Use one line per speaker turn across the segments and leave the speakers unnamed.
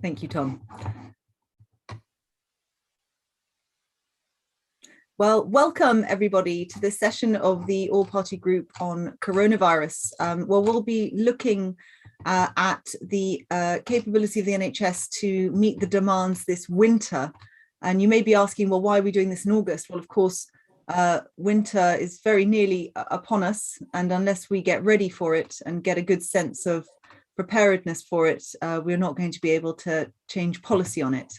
Thank you, Tom. Well, welcome everybody to this session of the all-party group on coronavirus. Well, we'll be looking at the capability of the NHS to meet the demands this winter. And you may be asking, well, why are we doing this in August? Well, of course, winter is very nearly upon us, and unless we get ready for it and get a good sense of preparedness for it, we're not going to be able to change policy on it.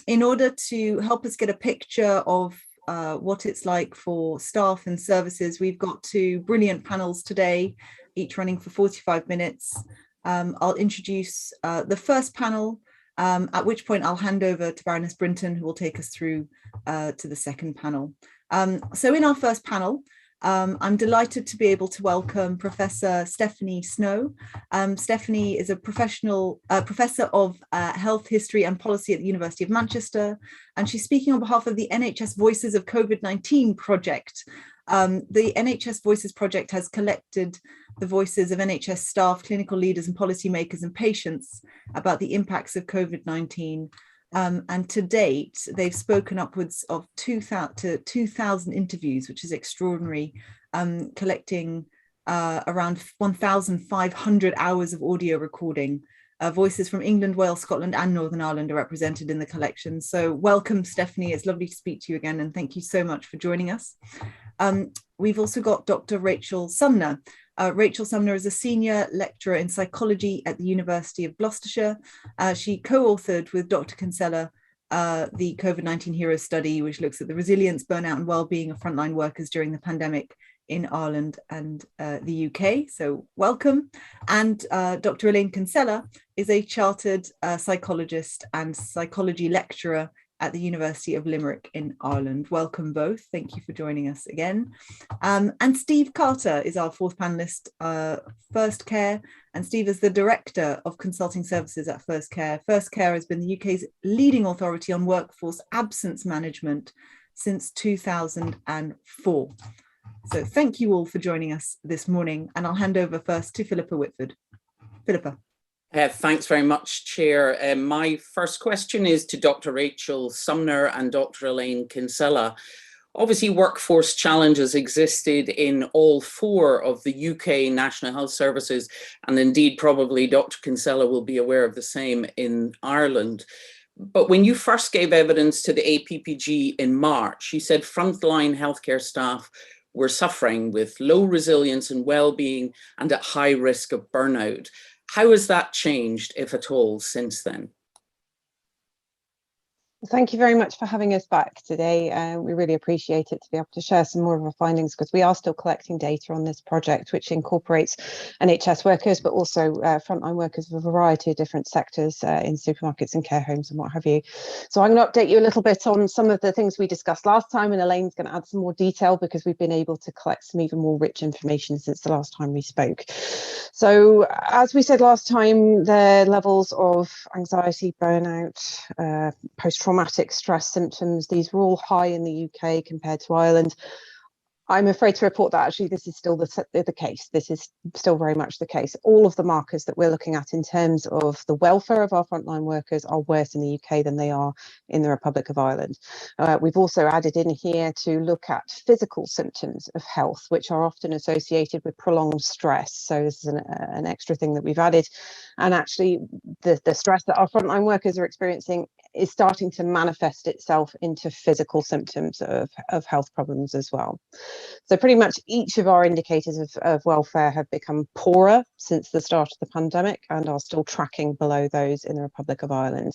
In order to help us get a picture of what it's like for staff and services, we've got two brilliant panels today, each running for 45 minutes. I'll introduce the first panel, at which point I'll hand over to Baroness Brinton, who will take us through to the second panel. So in our first panel, I'm delighted to be able to welcome Professor Stephanie Snow. Stephanie is a professor of health history and policy at the University of Manchester, and she's speaking on behalf of the NHS Voices of COVID-19 project. The NHS Voices project has collected the voices of NHS staff, clinical leaders and policymakers and patients about the impacts of COVID-19. And to date, they've spoken upwards of 2,000 interviews, which is extraordinary, collecting around 1,500 hours of audio recording. Voices from England, Wales, Scotland and Northern Ireland are represented in the collection. So welcome, Stephanie. It's lovely to speak to you again, and thank you so much for joining us. We've also got Dr. Rachel Sumner. Rachel Sumner is a senior lecturer in psychology at the University of Gloucestershire. She co-authored with Dr. Kinsella the COVID-19 Heroes study, which looks at the resilience, burnout and well-being of frontline workers during the pandemic in Ireland and the UK. So welcome. And Dr. Elaine Kinsella is a chartered psychologist and psychology lecturer at the University of Limerick in Ireland. Welcome both. Thank you for joining us again. And Steve Carter is our fourth panelist, First Care. And Steve is the Director of Consulting Services at First Care. First Care has been the UK's leading authority on workforce absence management since 2004. So thank you all for joining us this morning. And I'll hand over first to Philippa Whitford. Philippa.
Thanks very much, Chair. My first question is to Dr. Rachel Sumner and Dr. Elaine Kinsella. Obviously, workforce challenges existed in all four of the UK National Health Services, and indeed probably Dr. Kinsella will be aware of the same in Ireland. But when you first gave evidence to the APPG in March, you said frontline healthcare staff were suffering with low resilience and well-being and at high risk of burnout. How has that changed, if at all, since then?
Thank you very much for having us back today. We really appreciate it to be able to share some more of our findings, because we are still collecting data on this project, which incorporates NHS workers, but also frontline workers of a variety of different sectors in supermarkets and care homes and what have you. So I'm going to update you a little bit on some of the things we discussed last time, and Elaine's going to add some more detail because we've been able to collect some even more rich information since the last time we spoke. So as we said last time, the levels of anxiety, burnout, post-traumatic stress symptoms, these were all high in the UK compared to Ireland. I'm afraid to report that actually this is still the case. This is still very much the case. All of the markers that we're looking at in terms of the welfare of our frontline workers are worse in the UK than they are in the Republic of Ireland. We've also added in here to look at physical symptoms of health, which are often associated with prolonged stress. So this is an extra thing that we've added. And actually the stress that our frontline workers are experiencing is starting to manifest itself into physical symptoms of health problems as well. So pretty much each of our indicators of welfare have become poorer since the start of the pandemic and are still tracking below those in the Republic of Ireland.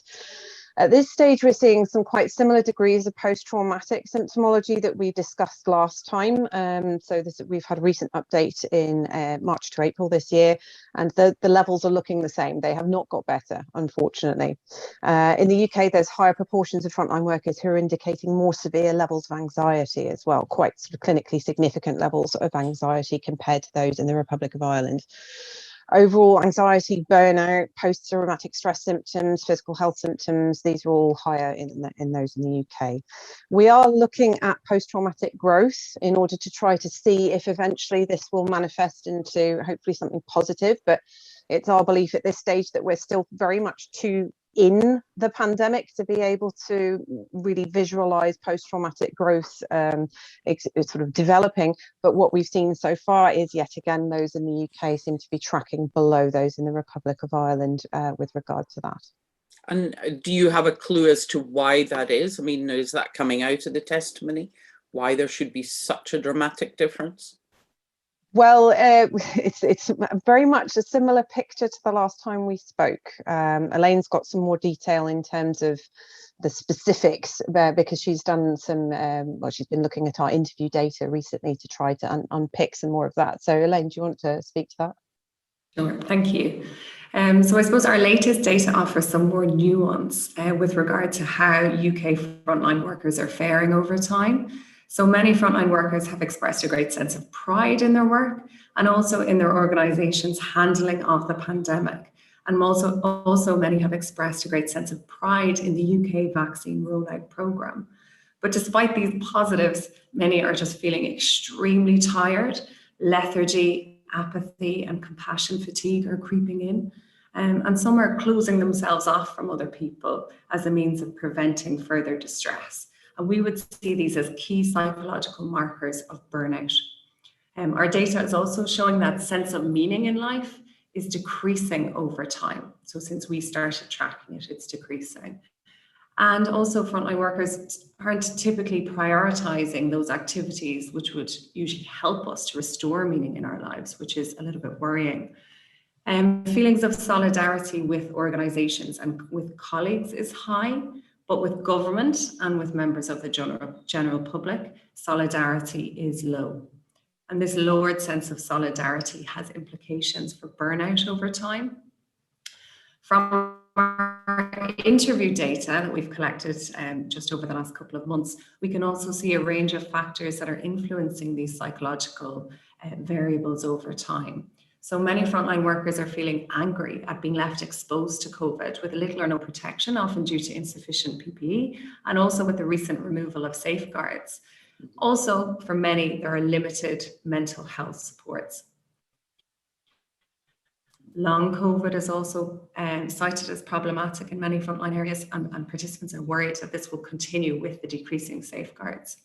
At this stage, we're seeing some quite similar degrees of post-traumatic symptomology that we discussed last time. We've had a recent update in March to April this year, and the levels are looking the same. They have not got better, unfortunately. In the UK, there's higher proportions of frontline workers who are indicating more severe levels of anxiety as well, quite sort of clinically significant levels of anxiety compared to those in the Republic of Ireland. Overall anxiety, burnout, post-traumatic stress symptoms, physical health symptoms, these are all higher in those in the UK. We are looking at post-traumatic growth in order to try to see if eventually this will manifest into hopefully something positive, but it's our belief at this stage that we're still very much too in the pandemic to be able to really visualize post-traumatic growth sort of developing. But what we've seen so far is, yet again, those in the UK seem to be tracking below those in the Republic of Ireland with regard to that.
And do you have a clue as to why that is? I mean, is that coming out of the testimony? Why there should be such a dramatic difference?
Well, it's very much a similar picture to the last time we spoke. Elaine's got some more detail in terms of the specifics there, because she's done some, well, she's been looking at our interview data recently to try to unpick some more of that. So Elaine, do you want to speak to that?
Sure, thank you. So I suppose our latest data offers some more nuance with regard to how UK frontline workers are faring over time. So many frontline workers have expressed a great sense of pride in their work and also in their organisations' handling of the pandemic. And also many have expressed a great sense of pride in the UK vaccine rollout programme. But despite these positives, many are just feeling extremely tired. Lethargy, apathy and compassion fatigue are creeping in. And some are closing themselves off from other people as a means of preventing further distress. And we would see these as key psychological markers of burnout. Our data is also showing that sense of meaning in life is decreasing over time. So since we started tracking it, it's decreasing. And also frontline workers aren't typically prioritizing those activities which would usually help us to restore meaning in our lives, which is a little bit worrying. Feelings of solidarity with organizations and with colleagues is high, but with government and with members of the general public, solidarity is low. And this lowered sense of solidarity has implications for burnout over time. From our interview data that we've collected just over the last couple of months, we can also see a range of factors that are influencing these psychological variables over time. So many frontline workers are feeling angry at being left exposed to COVID with little or no protection, often due to insufficient PPE, and also with the recent removal of safeguards. Also, for many, there are limited mental health supports. Long COVID is also cited as problematic in many frontline areas, and participants are worried that this will continue with the decreasing safeguards.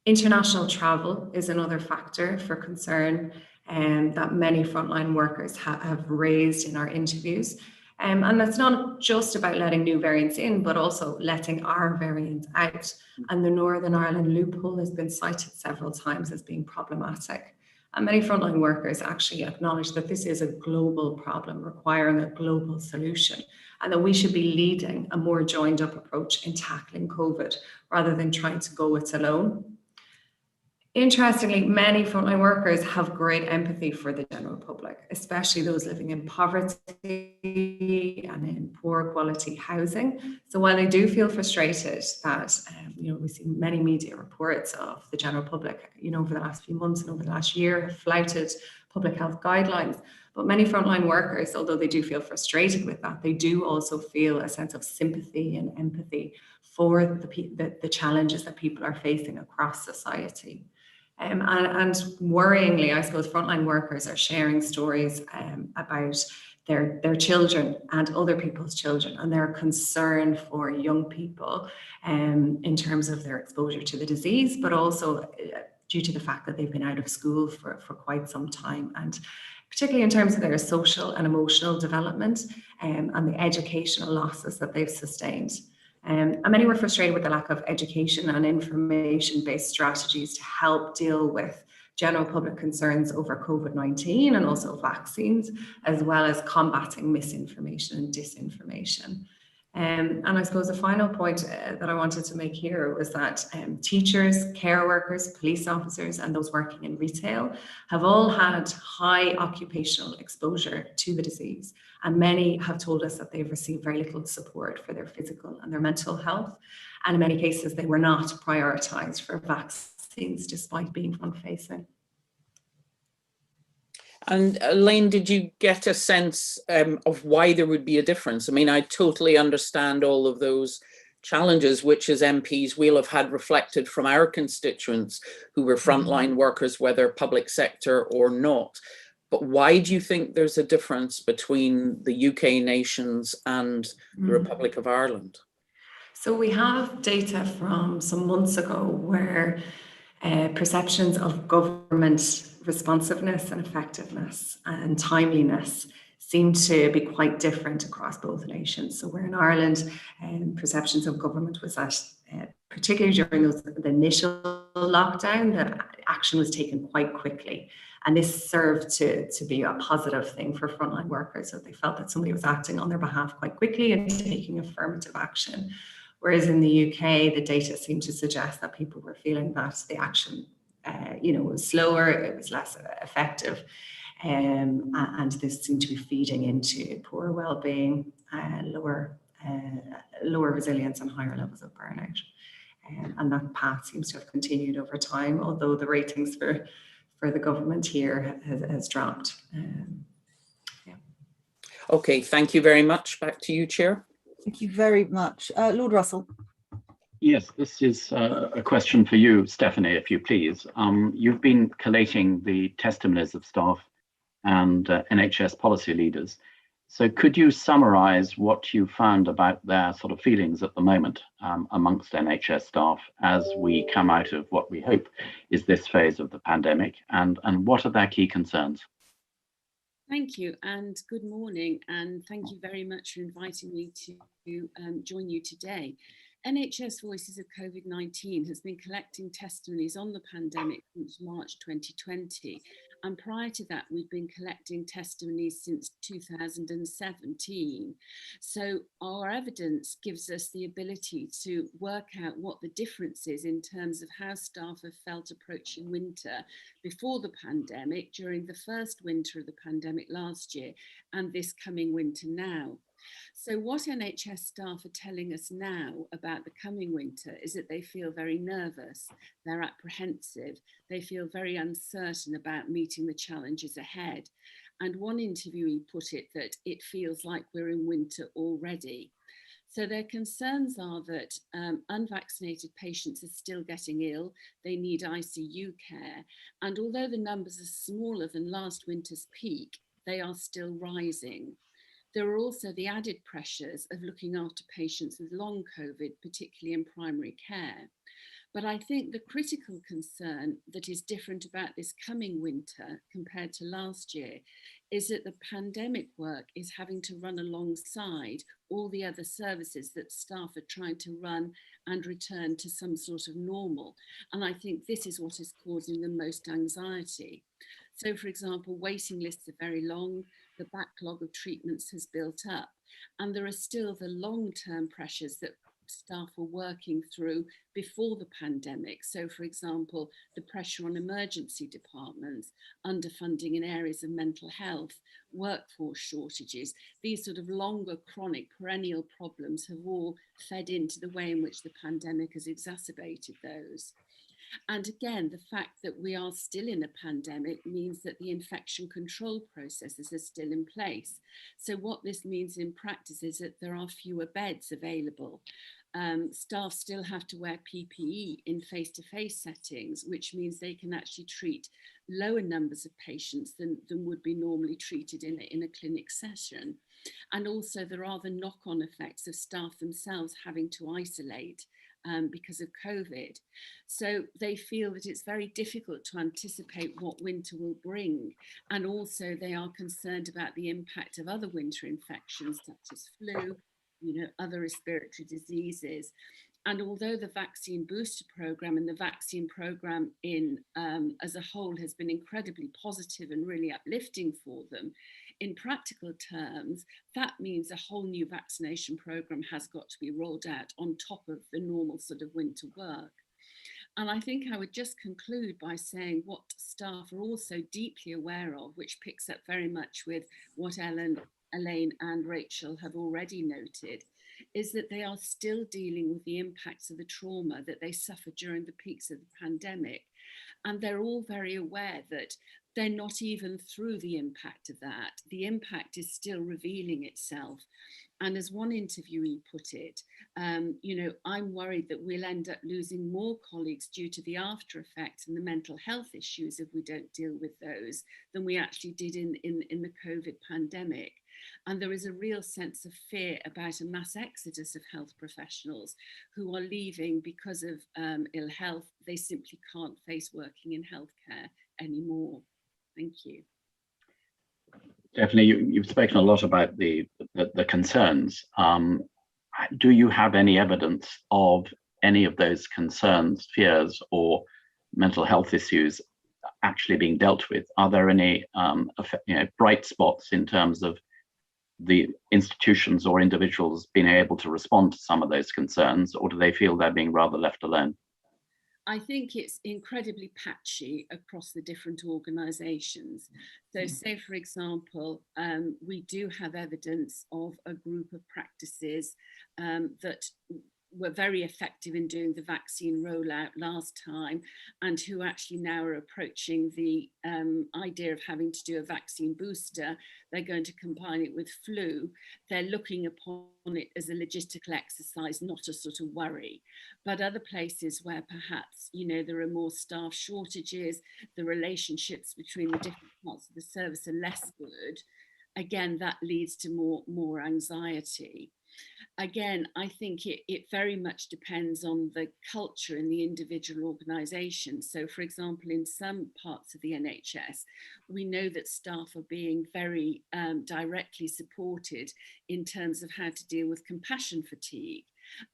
International travel is another factor for concern that many frontline workers have raised in our interviews. And that's not just about letting new variants in, but also letting our variants out. And the Northern Ireland loophole has been cited several times as being problematic. And many frontline workers actually acknowledge that this is a global problem requiring a global solution, and that we should be leading a more joined up approach in tackling COVID rather than trying to go it alone. Interestingly, many frontline workers have great empathy for the general public, especially those living in poverty and in poor quality housing. So while they do feel frustrated that, we see many media reports of the general public, over the last few months and over the last year have flouted public health guidelines. But many frontline workers, although they do feel frustrated with that, they do also feel a sense of sympathy and empathy for the challenges that people are facing across society. And worryingly, I suppose frontline workers are sharing stories about their children and other people's children, and their concern for young people in terms of their exposure to the disease, but also due to the fact that they've been out of school for quite some time, and particularly in terms of their social and emotional development and the educational losses that they've sustained. And many were frustrated with the lack of education and information-based strategies to help deal with general public concerns over COVID-19 and also vaccines, as well as combating misinformation and disinformation. And I suppose the final point that I wanted to make here was that teachers, care workers, police officers, and those working in retail have all had high occupational exposure to the disease. And many have told us that they've received very little support for their physical and their mental health. And in many cases, they were not prioritised for vaccines despite being front-facing.
And Elaine, did you get a sense of why there would be a difference? I mean, I totally understand all of those challenges, which as MPs we'll have had reflected from our constituents who were frontline workers, whether public sector or not. But why do you think there's a difference between the UK nations and the Republic of Ireland?
So we have data from some months ago where perceptions of government responsiveness and effectiveness and timeliness seem to be quite different across both nations. So where in Ireland, perceptions of government was that, particularly during the initial lockdown, that action was taken quite quickly. And this served to be a positive thing for frontline workers. So they felt that somebody was acting on their behalf quite quickly and taking affirmative action. Whereas in the UK, the data seemed to suggest that people were feeling that the action, was slower, it was less effective, and this seemed to be feeding into poorer well-being, lower resilience, and higher levels of burnout. And that path seems to have continued over time, although the ratings for the government here has dropped.
Okay, thank you very much. Back to you, Chair.
Thank you very much. Lord Russell.
Yes, this is a question for you, Stephanie, if you please. You've been collating the testimonies of staff and NHS policy leaders. So could you summarise what you found about their sort of feelings at the moment amongst NHS staff as we come out of what we hope is this phase of the pandemic, and what are their key concerns?
Thank you, and good morning, and thank you very much for inviting me to join you today. NHS Voices of COVID-19 has been collecting testimonies on the pandemic since March 2020, and prior to that we've been collecting testimonies since 2017. So our evidence gives us the ability to work out what the difference is in terms of how staff have felt approaching winter before the pandemic, during the first winter of the pandemic last year, and this coming winter now. So what NHS staff are telling us now about the coming winter is that they feel very nervous, they're apprehensive, they feel very uncertain about meeting the challenges ahead. And one interviewee put it that it feels like we're in winter already. So their concerns are that unvaccinated patients are still getting ill, they need ICU care, and although the numbers are smaller than last winter's peak, they are still rising. There are also the added pressures of looking after patients with long COVID, particularly in primary care. But I think the critical concern that is different about this coming winter compared to last year is that the pandemic work is having to run alongside all the other services that staff are trying to run and return to some sort of normal. And I think this is what is causing the most anxiety. So, for example, waiting lists are very long, the backlog of treatments has built up, and there are still the long-term pressures that staff were working through before the pandemic. So, for example, the pressure on emergency departments, underfunding in areas of mental health, workforce shortages, these sort of longer chronic perennial problems have all fed into the way in which the pandemic has exacerbated those. And again, the fact that we are still in a pandemic means that the infection control processes are still in place. So what this means in practice is that there are fewer beds available. Staff still have to wear PPE in face-to-face settings, which means they can actually treat lower numbers of patients than would be normally treated in a clinic session. And also there are the knock-on effects of staff themselves having to isolate because of COVID. So they feel that it's very difficult to anticipate what winter will bring. And also they are concerned about the impact of other winter infections such as flu, other respiratory diseases. And although the vaccine booster program and the vaccine program as a whole has been incredibly positive and really uplifting for them, in practical terms, that means a whole new vaccination program has got to be rolled out on top of the normal sort of winter work. And I think I would just conclude by saying what staff are also deeply aware of, which picks up very much with what Elaine and Rachel have already noted, is that they are still dealing with the impacts of the trauma that they suffered during the peaks of the pandemic. And they're all very aware that they're not even through the impact of that. The impact is still revealing itself. And as one interviewee put it, I'm worried that we'll end up losing more colleagues due to the after effects and the mental health issues if we don't deal with those than we actually did in the COVID pandemic. And there is a real sense of fear about a mass exodus of health professionals who are leaving because of ill health. They simply can't face working in healthcare anymore. Thank you.
Definitely, you've spoken a lot about the concerns. Do you have any evidence of any of those concerns, fears, or mental health issues actually being dealt with? Are there any bright spots in terms of the institutions or individuals being able to respond to some of those concerns, or do they feel they're being rather left alone?
I think it's incredibly patchy across the different organisations. So say, for example, we do have evidence of a group of practices that were very effective in doing the vaccine rollout last time, and who actually now are approaching the idea of having to do a vaccine booster. They're going to combine it with flu. They're looking upon it as a logistical exercise, not a sort of worry. But other places where perhaps, there are more staff shortages, the relationships between the different parts of the service are less good, again, that leads to more anxiety. Again, I think it very much depends on the culture in the individual organisation. So, for example, in some parts of the NHS, we know that staff are being very directly supported in terms of how to deal with compassion fatigue.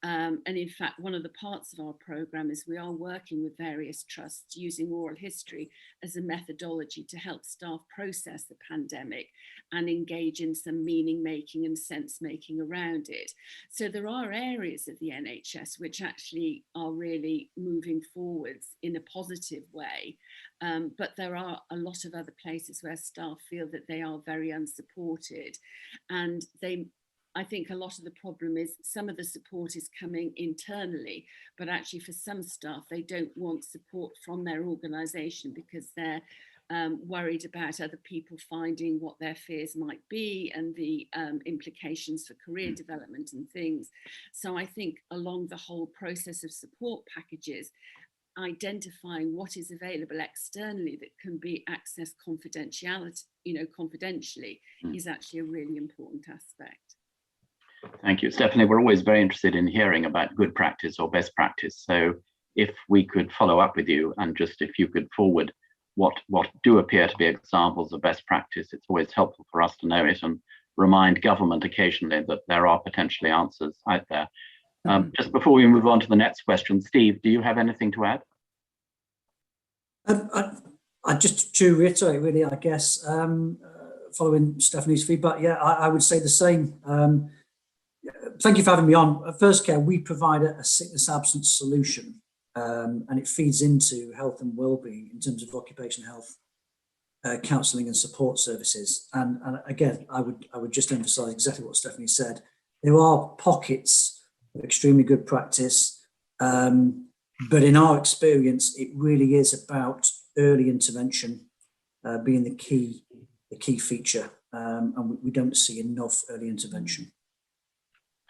And in fact, one of the parts of our programme is we are working with various trusts using oral history as a methodology to help staff process the pandemic and engage in some meaning making and sense making around it. So there are areas of the NHS which actually are really moving forwards in a positive way. But there are a lot of other places where staff feel that they are very unsupported, and I think a lot of the problem is some of the support is coming internally, but actually for some staff, they don't want support from their organisation because they're worried about other people finding what their fears might be and the implications for career development and things. So I think along the whole process of support packages, identifying what is available externally that can be accessed confidentially is actually a really important aspect.
Thank you. Stephanie, we're always very interested in hearing about good practice or best practice. So if we could follow up with you and just if you could forward what do appear to be examples of best practice, it's always helpful for us to know it and remind government occasionally that there are potentially answers out there. Just before we move on to the next question, Steve, do you have anything to add?
I just to reiterate, really, I guess, following Stephanie's feedback, yeah, I would say the same. Thank you for having me on. At First Care, we provide a sickness absence solution, and it feeds into health and wellbeing in terms of occupational health, counselling and support services. And again, I would just emphasise exactly what Stephanie said. There are pockets of extremely good practice, but in our experience, it really is about early intervention being the key feature, and we don't see enough early intervention.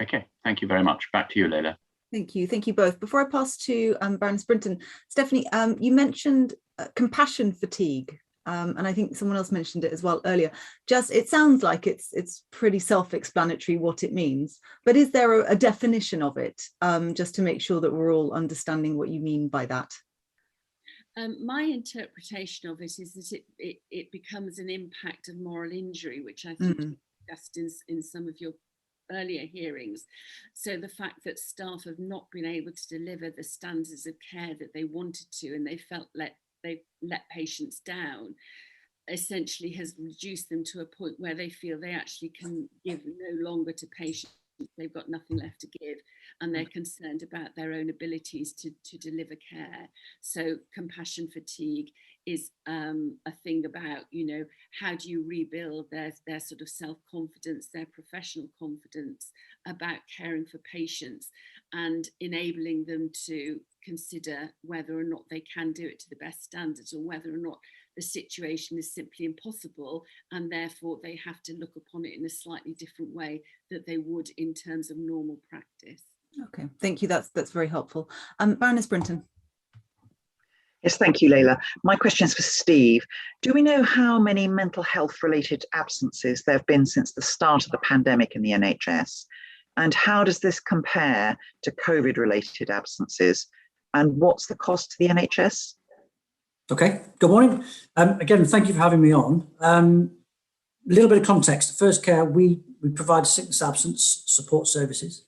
Okay, thank you very much. Back to you, Leila. Thank
you bath. Before I pass to Baroness Brinton, Stephanie, you mentioned compassion fatigue, and I think someone else mentioned it as well earlier. It sounds like it's pretty self-explanatory what it means, but is there a definition of it, just to make sure that we're all understanding what you mean by that?
My interpretation of it is that it becomes an impact of moral injury, which I think you discussed in some of your earlier hearings. So the fact that staff have not been able to deliver the standards of care that they wanted to, and they felt they've let patients down, essentially has reduced them to a point where they feel they actually can give no longer to patients. They've got nothing left to give, and they're concerned about their own abilities to deliver care. So compassion fatigue is a thing about, how do you rebuild their sort of self-confidence, their professional confidence about caring for patients, and enabling them to consider whether or not they can do it to the best standards, or whether or not the situation is simply impossible, and therefore they have to look upon it in a slightly different way that they would in terms of normal practice.
Okay, thank you. That's very helpful. Baroness Brinton.
Yes, thank you, Leila. My question is for Steve. Do we know how many mental health related absences there have been since the start of the pandemic in the NHS? And how does this compare to COVID related absences? And what's the cost to the NHS?
Okay, good morning. Again, thank you for having me on. A little bit of context. First Care, we provide sickness absence support services.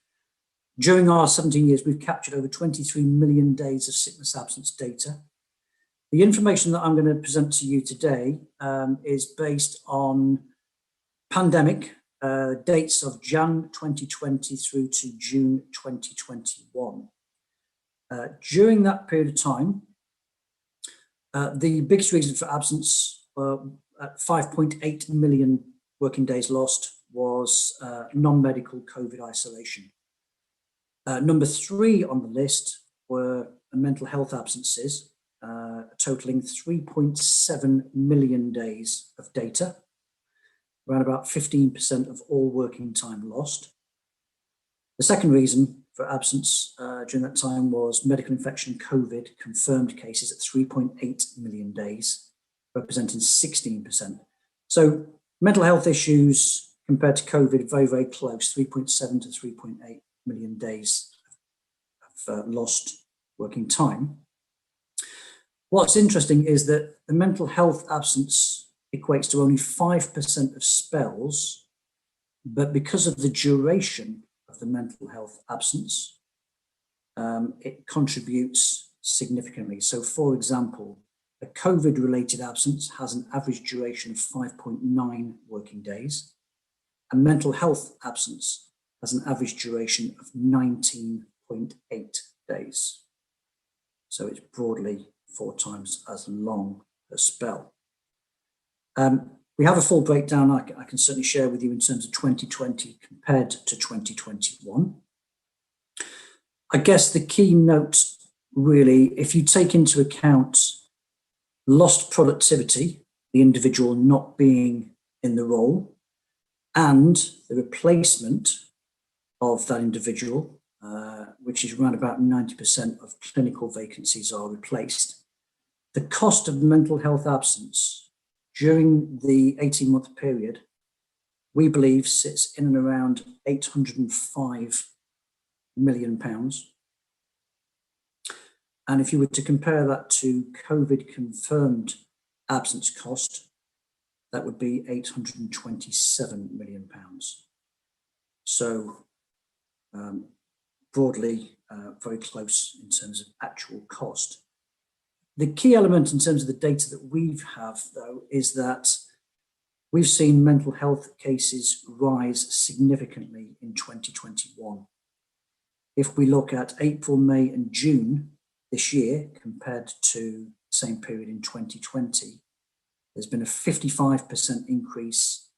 During our 17 years, we've captured over 23 million days of sickness absence data. The information that I'm going to present to you today is based on pandemic dates of Jan 2020 through to June 2021. During that period of time, the biggest reason for absence, at 5.8 million working days lost, was non-medical COVID isolation. Number 3 on the list were mental health absences, totaling 3.7 million days of data, around about 15% of all working time lost. The second reason for absence during that time was medical infection COVID confirmed cases at 3.8 million days, representing 16%. So mental health issues compared to COVID, very, very close, 3.7 to 3.8 million days of lost working time. What's interesting is that the mental health absence equates to only 5% of spells, but because of the duration of the mental health absence, it contributes significantly. So, for example, a COVID-related absence has an average duration of 5.9 working days. A mental health absence has an average duration of 19.8 days. So it's broadly 4 times as long a spell. We have a full breakdown I can certainly share with you in terms of 2020 compared to 2021. I guess the key note really, if you take into account lost productivity, the individual not being in the role, and the replacement of that individual, which is around about 90% of clinical vacancies are replaced, the cost of mental health absence during the 18-month period, we believe sits in and around £805 million. And if you were to compare that to COVID confirmed absence cost, that would be £827 million. So broadly, very close in terms of actual cost. The key element in terms of the data that we have, though, is that we've seen mental health cases rise significantly in 2021. If we look at April, May, and June this year compared to the same period in 2020, there's been a 55% increase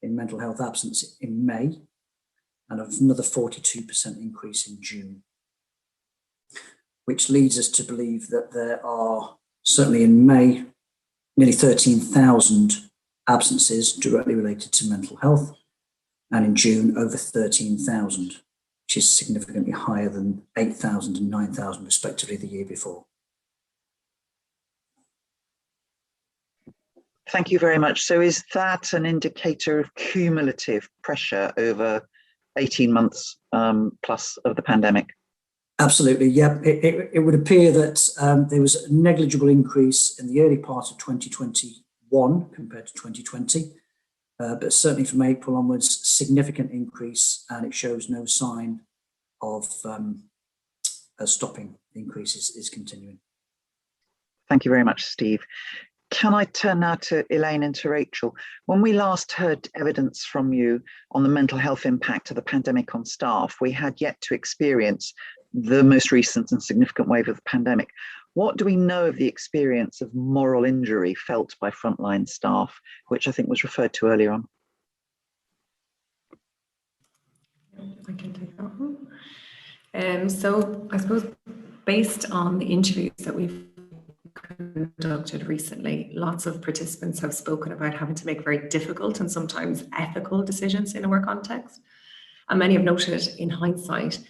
in mental health absence in May and another 42% increase in June, which leads us to believe that there are, certainly in May, nearly 13,000 absences directly related to mental health, and in June, over 13,000, which is significantly higher than 8,000 and 9,000 respectively the year before.
Thank you very much. So is that an indicator of cumulative pressure over 18 months plus of the pandemic?
Absolutely, yeah. It would appear that there was a negligible increase in the early part of 2021 compared to 2020, but certainly from April onwards, significant increase, and it shows no sign of stopping. The increase is continuing.
Thank you very much, Steve. Can I turn now to Elaine and to Rachel? When we last heard evidence from you on the mental health impact of the pandemic on staff, we had yet to experience the most recent and significant wave of the pandemic. What do we know of the experience of moral injury felt by frontline staff, which I think was referred to earlier on?
I can take that one. So I suppose based on the interviews that we've conducted recently, lots of participants have spoken about having to make very difficult and sometimes ethical decisions in a work context. And many have noted in hindsight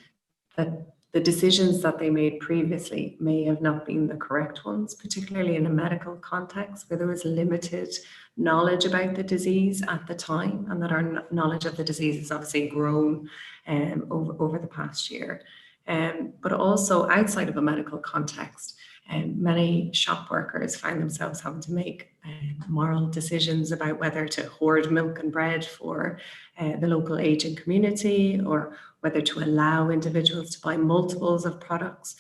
that the decisions that they made previously may have not been the correct ones, particularly in a medical context where there was limited knowledge about the disease at the time, and that our knowledge of the disease has obviously grown over the past year. But also outside of a medical context, many shop workers find themselves having to make moral decisions about whether to hoard milk and bread for the local aging community, or whether to allow individuals to buy multiples of products,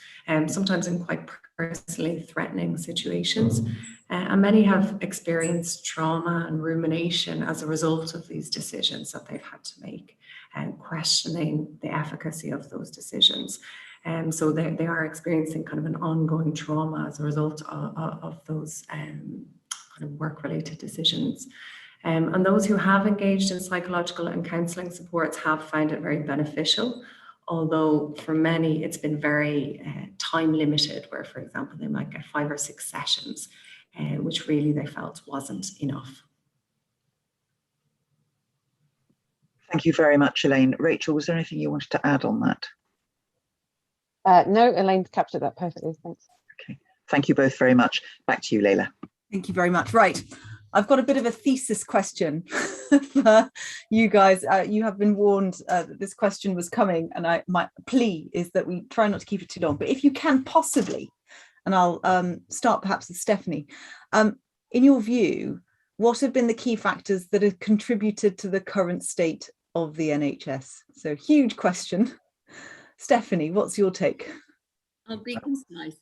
sometimes in quite personally threatening situations. And many have experienced trauma and rumination as a result of these decisions that they've had to make, and questioning the efficacy of those decisions. So they are experiencing kind of an ongoing trauma as a result of those kind of work-related decisions. And those who have engaged in psychological and counselling supports have found it very beneficial, although for many it's been very time limited, where, for example, they might get 5 or 6 sessions, which really they felt wasn't enough.
Thank you very much, Elaine. Rachel, was there anything you wanted to add on that?
No, Elaine captured that perfectly. Thanks.
Okay, thank you both very much. Back to you, Leila.
Thank you very much. Right, I've got a bit of a thesis question for you guys. You have been warned that this question was coming, and my plea is that we try not to keep it too long. But if you can possibly, and I'll start perhaps with Stephanie, in your view, what have been the key factors that have contributed to the current state of the NHS? So, huge question. Stephanie, what's your take?
I'll be concise.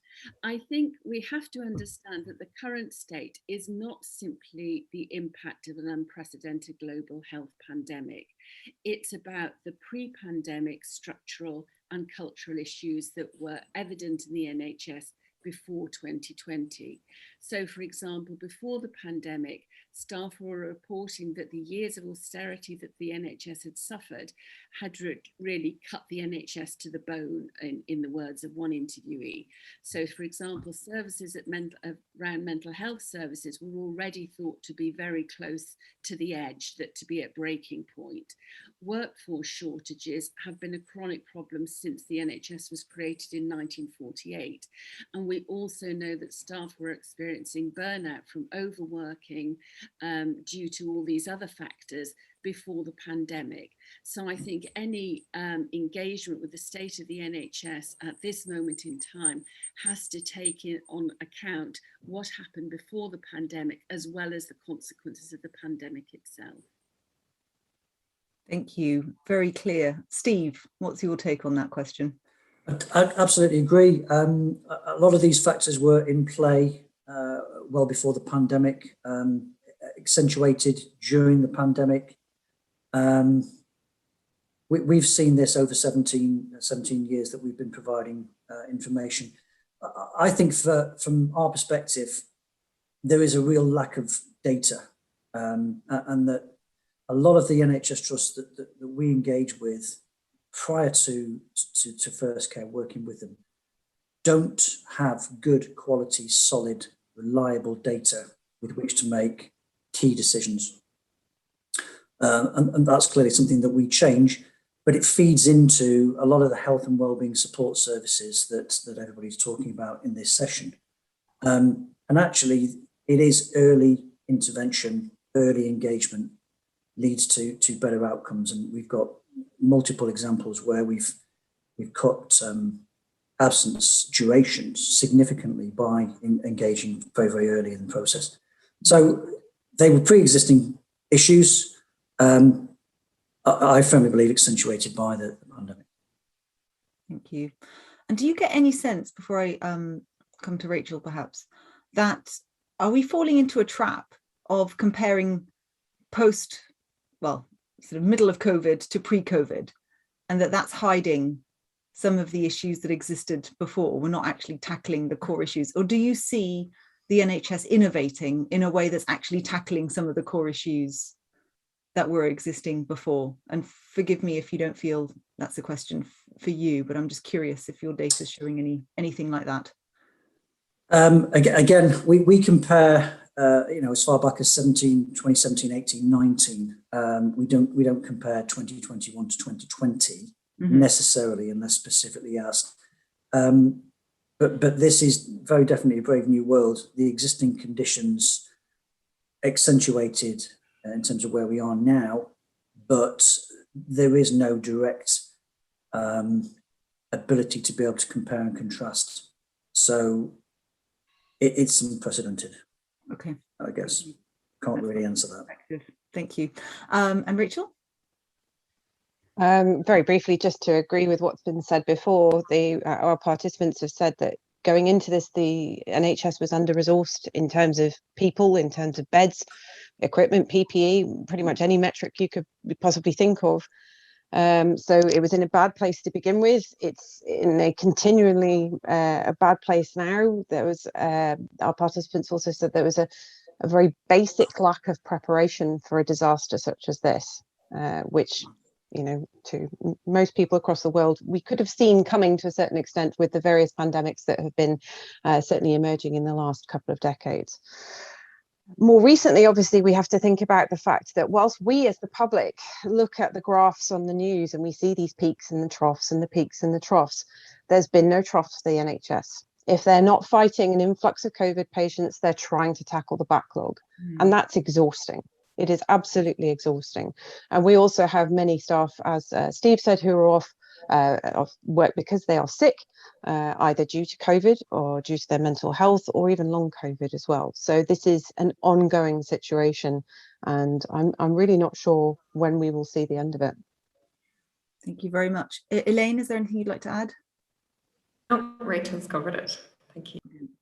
I think we have to understand that the current state is not simply the impact of an unprecedented global health pandemic. It's about the pre-pandemic structural and cultural issues that were evident in the NHS before 2020. So, for example, before the pandemic, staff were reporting that the years of austerity that the NHS had suffered had really cut the NHS to the bone, in the words of one interviewee. So, for example, services around mental health services were already thought to be very close to the edge, that to be at breaking point. Workforce shortages have been a chronic problem since the NHS was created in 1948. And we also know that staff were experiencing burnout from overworking due to all these other factors before the pandemic. So I think any engagement with the state of the NHS at this moment in time has to take on account what happened before the pandemic, as well as the consequences of the pandemic itself.
Thank you. Very clear. Steve, what's your take on that question?
I absolutely agree. A lot of these factors were in play well before the pandemic, accentuated during the pandemic. We've seen this over 17 years that we've been providing information. I think from our perspective, there is a real lack of data, and that a lot of the NHS trusts that we engage with prior to First Care, working with them, don't have good quality, solid, reliable data with which to make key decisions. And that's clearly something that we change, but it feeds into a lot of the health and wellbeing support services that everybody's talking about in this session. And actually, it is early intervention, early engagement leads to better outcomes. And we've got multiple examples where we've cut absence durations significantly by engaging very, very early in the process. So they were pre-existing issues. I firmly believe accentuated by the pandemic.
Thank you. And do you get any sense, before I come to Rachel perhaps, that are we falling into a trap of comparing sort of middle of COVID to pre-COVID, and that's hiding some of the issues that existed before? We're not actually tackling the core issues. Or do you see the NHS innovating in a way that's actually tackling some of the core issues that were existing before? And forgive me if you don't feel that's a question for you, but I'm just curious if your data is showing anything like that.
Again, we compare, as far back as 2017, 18, 19. We don't compare 2021 to 2020 necessarily, unless specifically asked. But this is very definitely a brave new world. The existing conditions accentuated in terms of where we are now, but there is no direct ability to be able to compare and contrast. So it's unprecedented.
Okay.
I guess. Can't really answer that.
Thank you. And Rachel?
Very briefly, just to agree with what's been said before, our participants have said that going into this, the NHS was under-resourced in terms of people, in terms of beds, equipment, PPE, pretty much any metric you could possibly think of. So it was in a bad place to begin with. It's in a continually a bad place now. There was our participants also said there was a very basic lack of preparation for a disaster such as this, which, to most people across the world, we could have seen coming to a certain extent with the various pandemics that have been certainly emerging in the last couple of decades. More recently, obviously, we have to think about the fact that whilst we as the public look at the graphs on the news and we see these peaks and the troughs and the peaks and the troughs, there's been no trough to the NHS. If they're not fighting an influx of COVID patients, they're trying to tackle the backlog. And that's exhausting. It is absolutely exhausting. And we also have many staff, as Steve said, who are off work because they are sick, either due to COVID or due to their mental health or even long COVID as well. So this is an ongoing situation, and I'm really not sure when we will see the end of it. Thank you very much.
Elaine, is there anything you'd like to add?
No, Rachel's covered it. Thank you.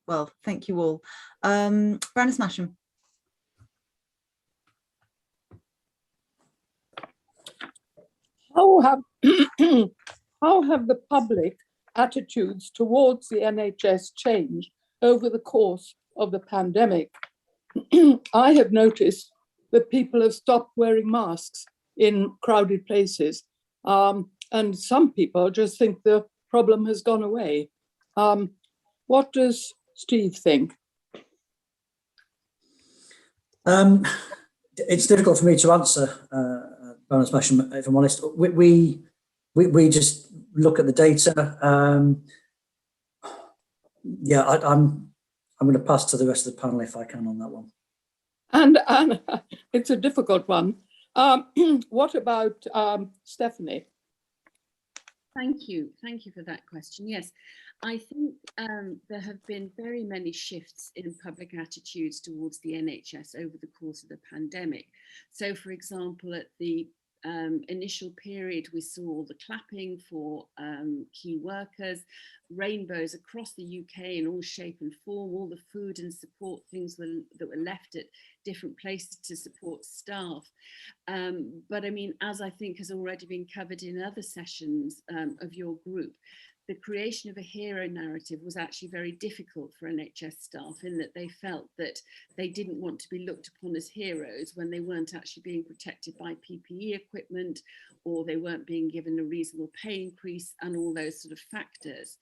Well, thank you all. Brandis Masham.
How have the public attitudes towards the NHS changed over the course of the pandemic? I have noticed that people have stopped wearing masks in crowded places, and some people just think the problem has gone away. What does Steve think?
It's difficult for me to answer, if I'm honest. We just look at the data. I'm going to pass to the rest of the panel if I can on that one.
And it's a difficult one. What about Stephanie?
Thank you for that question. Yes, I think there have been very many shifts in public attitudes towards the NHS over the course of the pandemic. So, for example, at the initial period, we saw the clapping for key workers, rainbows across the UK in all shape and form, all the food and support things that were left at different places to support staff. But I mean, as I think has already been covered in other sessions of your group, the creation of a hero narrative was actually very difficult for NHS staff, in that they felt that they didn't want to be looked upon as heroes when they weren't actually being protected by PPE equipment, or they weren't being given a reasonable pay increase, and all those sort of factors.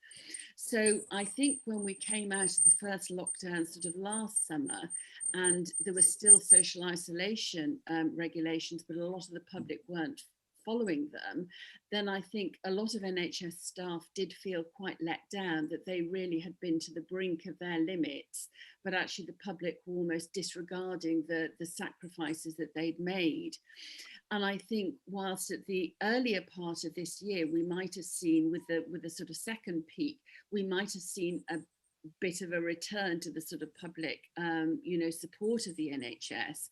So I think when we came out of the first lockdown sort of last summer, and there were still social isolation regulations, but a lot of the public weren't following them, then I think a lot of NHS staff did feel quite let down, that they really had been to the brink of their limits, but actually the public were almost disregarding the sacrifices that they'd made. And I think whilst at the earlier part of this year, we might have seen with the sort of second peak, we might have seen a bit of a return to the sort of public, support of the NHS.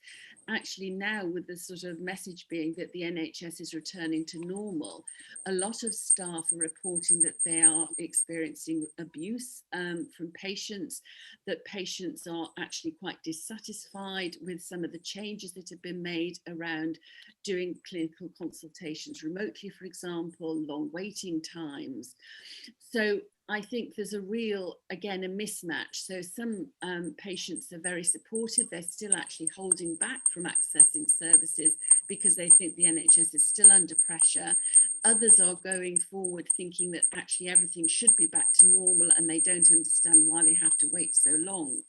Actually now, with the sort of message being that the NHS is returning to normal, a lot of staff are reporting that they are experiencing abuse from patients, that patients are actually quite dissatisfied with some of the changes that have been made around doing clinical consultations remotely, for example, long waiting times. So I think there's a real, again, a mismatch. So some patients are very supportive. They're still actually holding back from accessing services because they think the NHS is still under pressure. Others are going forward thinking that actually everything should be back to normal and they don't understand why they have to wait so long.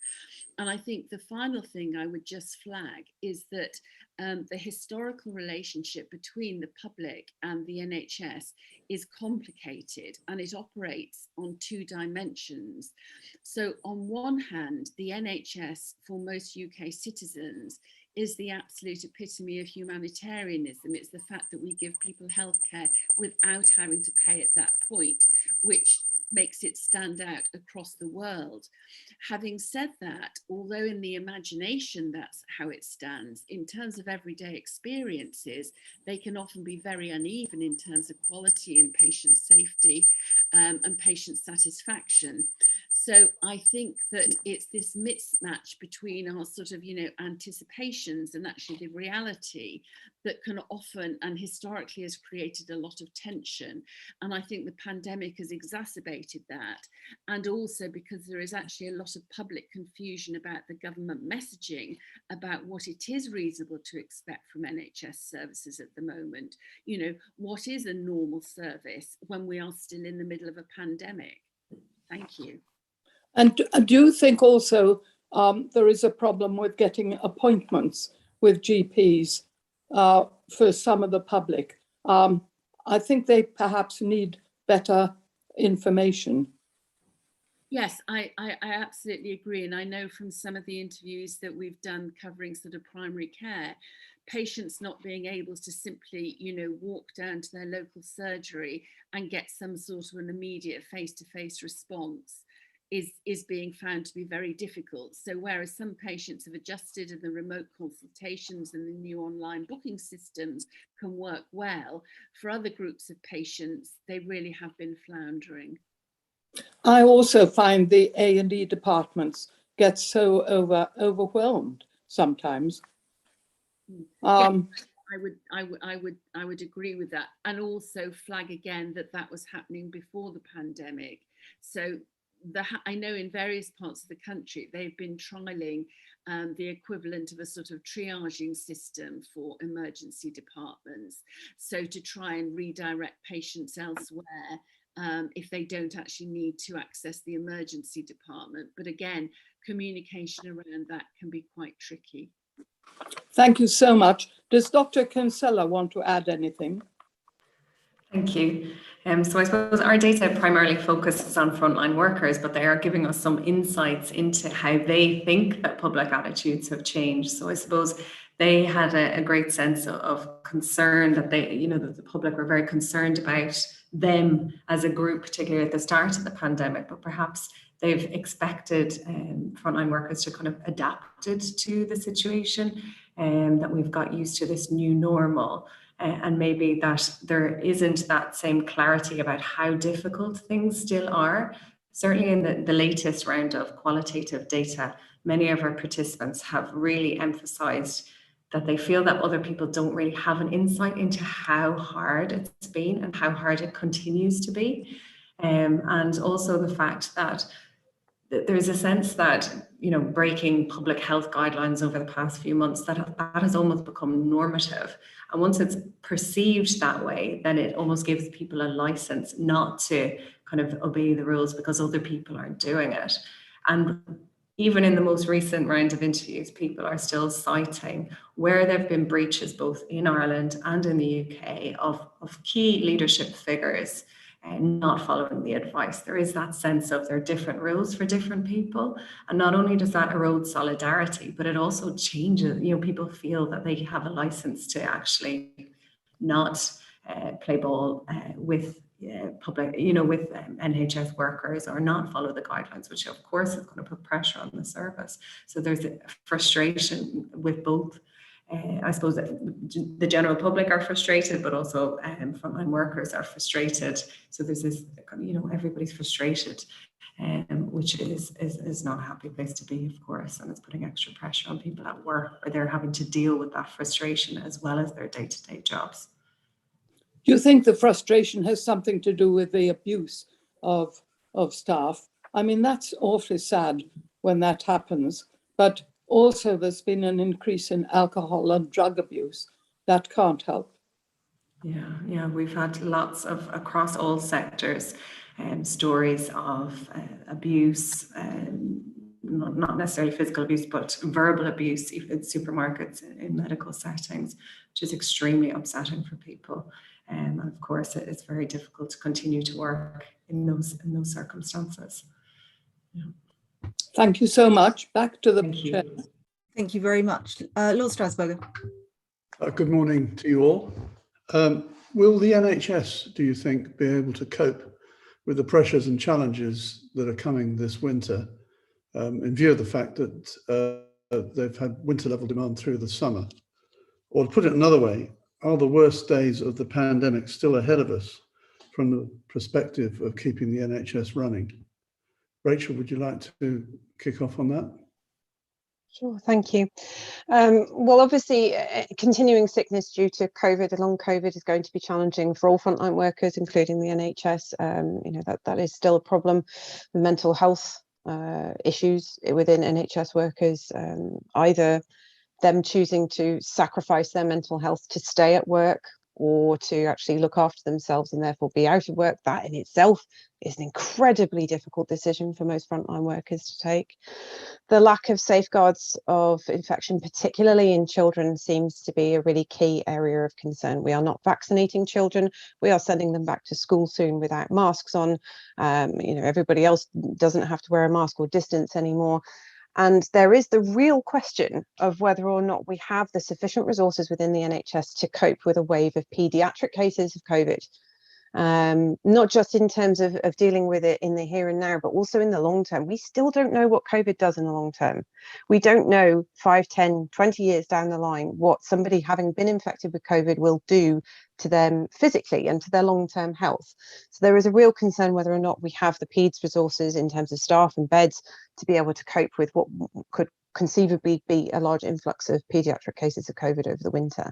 And I think the final thing I would just flag is that the historical relationship between the public and the NHS is complicated and it operates on two dimensions. So on one hand, the NHS for most UK citizens is the absolute epitome of humanitarianism. It's the fact that we give people healthcare without having to pay at that point, which makes it stand out across the world. Having said that, although in the imagination that's how it stands, in terms of everyday experiences, they can often be very uneven in terms of quality and patient safety and patient satisfaction. So I think that it's this mismatch between our sort of, anticipations and actually the reality that can often and historically has created a lot of tension. And I think the pandemic has exacerbated that. And also because there is actually a lot of public confusion about the government messaging about what it is reasonable to expect from NHS services at the moment. What is a normal service when we are still in the middle of a pandemic? Thank you.
And do you think also there is a problem with getting appointments with GPs for some of the public? I think they perhaps need better information.
Yes, I absolutely agree. And I know from some of the interviews that we've done covering sort of primary care, patients not being able to simply, walk down to their local surgery and get some sort of an immediate face-to-face response is being found to be very difficult. So whereas some patients have adjusted and the remote consultations and the new online booking systems can work well, for other groups of patients, they really have been floundering.
I also find the A&E departments get so overwhelmed sometimes.
I would agree with that, and also flag again that was happening before the pandemic. So I know in various parts of the country they've been trialling the equivalent of a sort of triaging system for emergency departments. So to try and redirect patients elsewhere if they don't actually need to access the emergency department. But again, communication around that can be quite tricky.
Thank you so much. Does Dr. Kinsella want to add anything?
Thank you. So I suppose our data primarily focuses on frontline workers, but they are giving us some insights into how they think that public attitudes have changed. So I suppose they had a great sense of concern that that the public were very concerned about them as a group, particularly at the start of the pandemic, but perhaps they've expected frontline workers to kind of adapted to the situation and that we've got used to this new normal. And maybe that there isn't that same clarity about how difficult things still are. Certainly in the latest round of qualitative data, many of our participants have really emphasized that they feel that other people don't really have an insight into how hard it's been and how hard it continues to be. And also the fact that there's a sense that, breaking public health guidelines over the past few months, that has almost become normative. And once it's perceived that way, then it almost gives people a license not to kind of obey the rules because other people aren't doing it. And even in the most recent round of interviews, people are still citing where there have been breaches both in Ireland and in the UK of key leadership figures and not following the advice. There is that sense of there are different rules for different people. And not only does that erode solidarity, but it also changes, people feel that they have a license to actually not play ball with public, with NHS workers or not follow the guidelines, which of course is going to put pressure on the service. So there's a frustration with both. I suppose that the general public are frustrated, but also frontline workers are frustrated. So there's this, everybody's frustrated, which is not a happy place to be, of course, and it's putting extra pressure on people at work where they're having to deal with that frustration as well as their day-to-day jobs.
Do you think the frustration has something to do with the abuse of staff? I mean, that's awfully sad when that happens, but also there's been an increase in alcohol and drug abuse. That can't help.
Yeah, we've had lots of, across all sectors, stories of abuse, not necessarily physical abuse, but verbal abuse, even in supermarkets, in medical settings, which is extremely upsetting for people. And of course, it's very difficult to continue to work in those circumstances. Yeah.
Thank you so much. Back to the chair.
Thank you very much. Lord Strasburger.
Good morning to you all. Will the NHS, do you think, be able to cope with the pressures and challenges that are coming this winter, in view of the fact that they've had winter level demand through the summer? Or to put it another way, are the worst days of the pandemic still ahead of us from the perspective of keeping the NHS running? Rachel, would you like to kick off on that?
Sure, thank you. Well, obviously, continuing sickness due to COVID and long COVID is going to be challenging for all frontline workers, including the NHS. That is still a problem. The mental health issues within NHS workers, either them choosing to sacrifice their mental health to stay at work or to actually look after themselves and therefore be out of work. That in itself is an incredibly difficult decision for most frontline workers to take. The lack of safeguards of infection, particularly in children, seems to be a really key area of concern. We are not vaccinating children. We are sending them back to school soon without masks on. Everybody else doesn't have to wear a mask or distance anymore. And there is the real question of whether or not we have the sufficient resources within the NHS to cope with a wave of paediatric cases of COVID. Not just in terms of dealing with it in the here and now, but also in the long term. We still don't know what COVID does in the long term. We don't know 5, 10, 20 years down the line what somebody having been infected with COVID will do to them physically and to their long-term health. So there is a real concern whether or not we have the PEDS resources in terms of staff and beds to be able to cope with what could conceivably be a large influx of paediatric cases of COVID over the winter.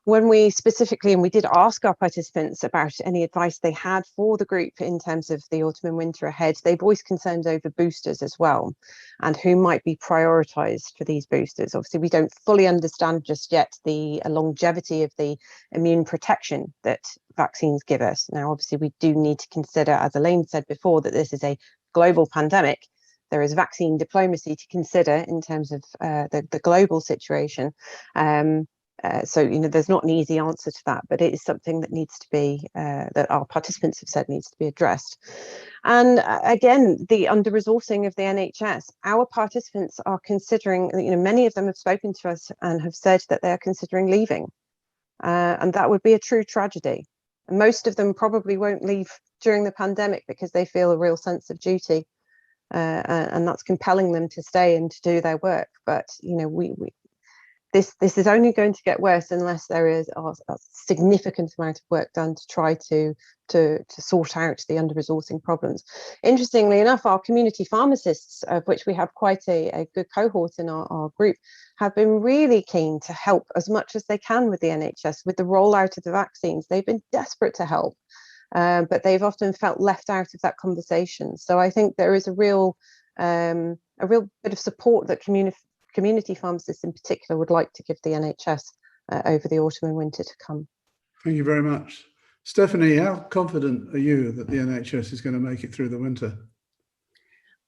When we specifically, and we did ask our participants about any advice they had for the group in terms of the autumn and winter ahead, they voiced concerns over boosters as well, and who might be prioritised for these boosters. Obviously, we don't fully understand just yet the longevity of the immune protection that vaccines give us. Now, obviously, we do need to consider, as Elaine said before, that this is a global pandemic. There is vaccine diplomacy to consider in terms of the global situation. So, there's not an easy answer to that, but it is something that needs to be, that our participants have said needs to be addressed. And again, the under-resourcing of the NHS, our participants are considering, many of them have spoken to us and have said that they are considering leaving. And that would be a true tragedy. And most of them probably won't leave during the pandemic because they feel a real sense of duty. And that's compelling them to stay and to do their work. But this is only going to get worse unless there is a significant amount of work done to try to sort out the under-resourcing problems. Interestingly enough, our community pharmacists, of which we have quite a good cohort in our group, have been really keen to help as much as they can with the NHS with the rollout of the vaccines. They've been desperate to help. But they've often felt left out of that conversation. So I think there is a real bit of support that community pharmacists in particular would like to give the NHS over the autumn and winter to come.
Thank you very much. Stephanie, how confident are you that the NHS is going to make it through the winter?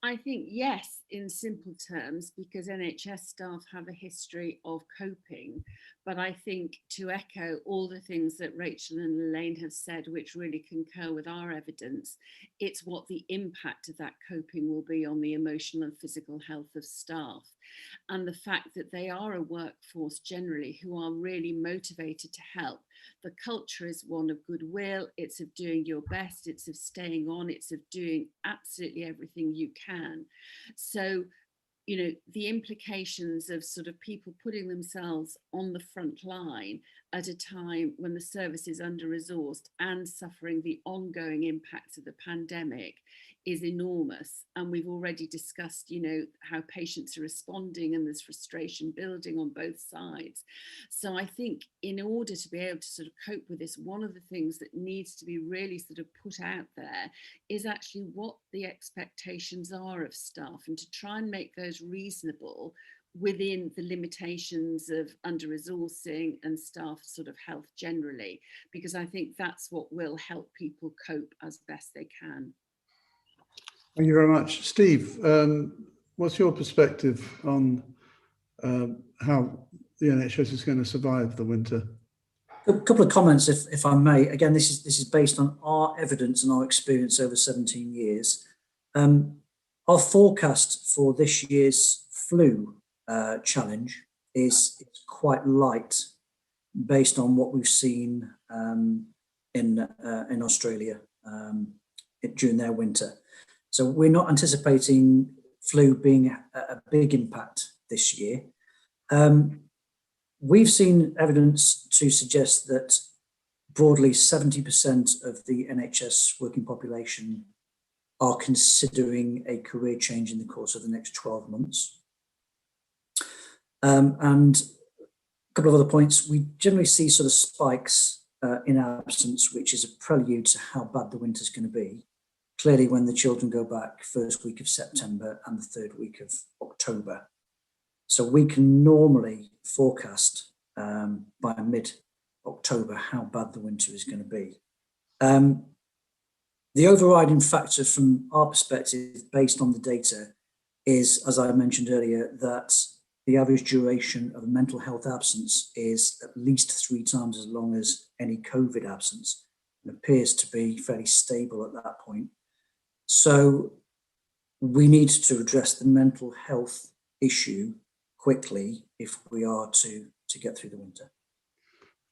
I think yes, in simple terms, because NHS staff have a history of coping. But I think, to echo all the things that Rachel and Elaine have said, which really concur with our evidence, it's what the impact of that coping will be on the emotional and physical health of staff. And the fact that they are a workforce generally who are really motivated to help. The culture is one of goodwill, it's of doing your best, it's of staying on, it's of doing absolutely everything you can. So, the implications of sort of people putting themselves on the front line at a time when the service is under-resourced and suffering the ongoing impacts of the pandemic is enormous. And we've already discussed, how patients are responding and there's frustration building on both sides. So I think in order to be able to sort of cope with this, one of the things that needs to be really sort of put out there is actually what the expectations are of staff and to try and make those reasonable within the limitations of under-resourcing and staff sort of health generally, because I think that's what will help people cope as best they can.
Thank you very much. Steve, what's your perspective on how the NHS is going to survive the winter?
A couple of comments, if I may. Again, this is based on our evidence and our experience over 17 years. Our forecast for this year's flu challenge is quite light, based on what we've seen in Australia during their winter. So we're not anticipating flu being a big impact this year. We've seen evidence to suggest that broadly 70% of the NHS working population are considering a career change in the course of the next 12 months. And a couple of other points, we generally see sort of spikes in absence, which is a prelude to how bad the winter's going to be. Clearly, when the children go back first week of September and the third week of October. So we can normally forecast by mid-October how bad the winter is going to be. The overriding factor from our perspective, based on the data, is, as I mentioned earlier, that the average duration of a mental health absence is at least 3 times as long as any COVID absence, and appears to be fairly stable at that point. So we need to address the mental health issue quickly if we are to get through the winter.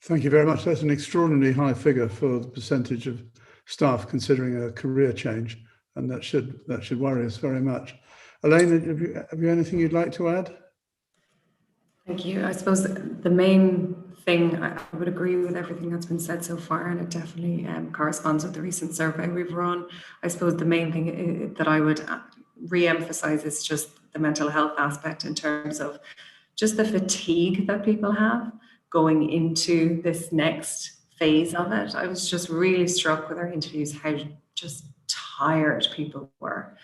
Thank you very much. That's an extraordinarily high figure for the percentage of staff considering a career change, and that should worry us very much. Elaine, have you anything you'd like to add?
Thank you. I suppose the main thing, I would agree with everything that's been said so far, and it definitely corresponds with the recent survey we've run. I suppose the main thing that I would re-emphasize is just the mental health aspect, in terms of just the fatigue that people have going into this next phase of it. I was just really struck with our interviews how just tired people were.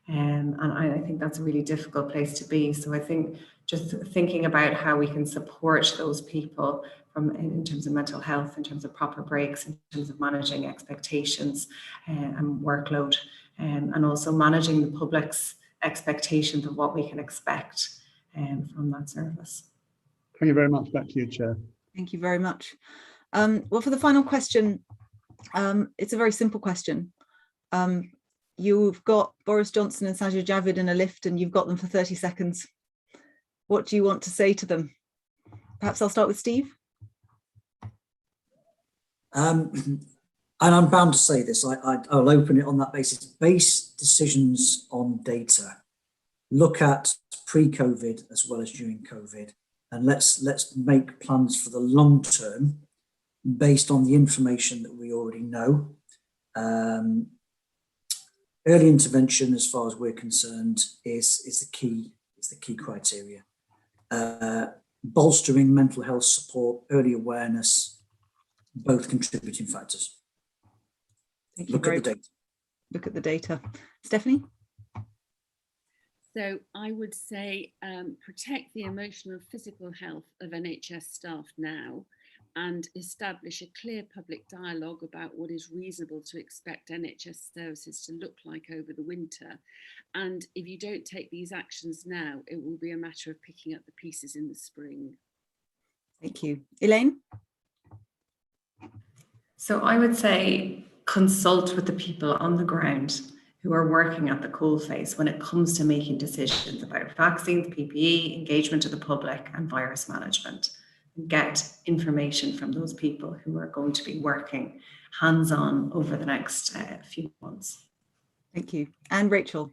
And I think that's a really difficult place to be. So I think just thinking about how we can support those people in terms of mental health, in terms of proper breaks, in terms of managing expectations and workload, and also managing the public's expectations of what we can expect from that service.
Thank you very much. Back to you, Chair.
Thank you very much. Well, for the final question, it's a very simple question. You've got Boris Johnson and Sajid Javid in a lift, and you've got them for 30 seconds. What do you want to say to them? Perhaps I'll start with Steve.
And I'm bound to say this, I'll open it on that basis. Base decisions on data. Look at pre-COVID as well as during COVID, and let's make plans for the long term based on the information that we already know. Early intervention, as far as we're concerned, is the key criteria. Bolstering mental health support, early awareness, both contributing factors. Look at the data.
Look at the data. Stephanie?
So I would say protect the emotional and physical health of NHS staff now, and establish a clear public dialogue about what is reasonable to expect NHS services to look like over the winter. And if you don't take these actions now, it will be a matter of picking up the pieces in the spring.
Thank you. Elaine?
So I would say consult with the people on the ground who are working at the coalface when it comes to making decisions about vaccines, PPE, engagement of the public, and virus management. Get information from those people who are going to be working hands-on over the next few months.
Thank you. And Rachel?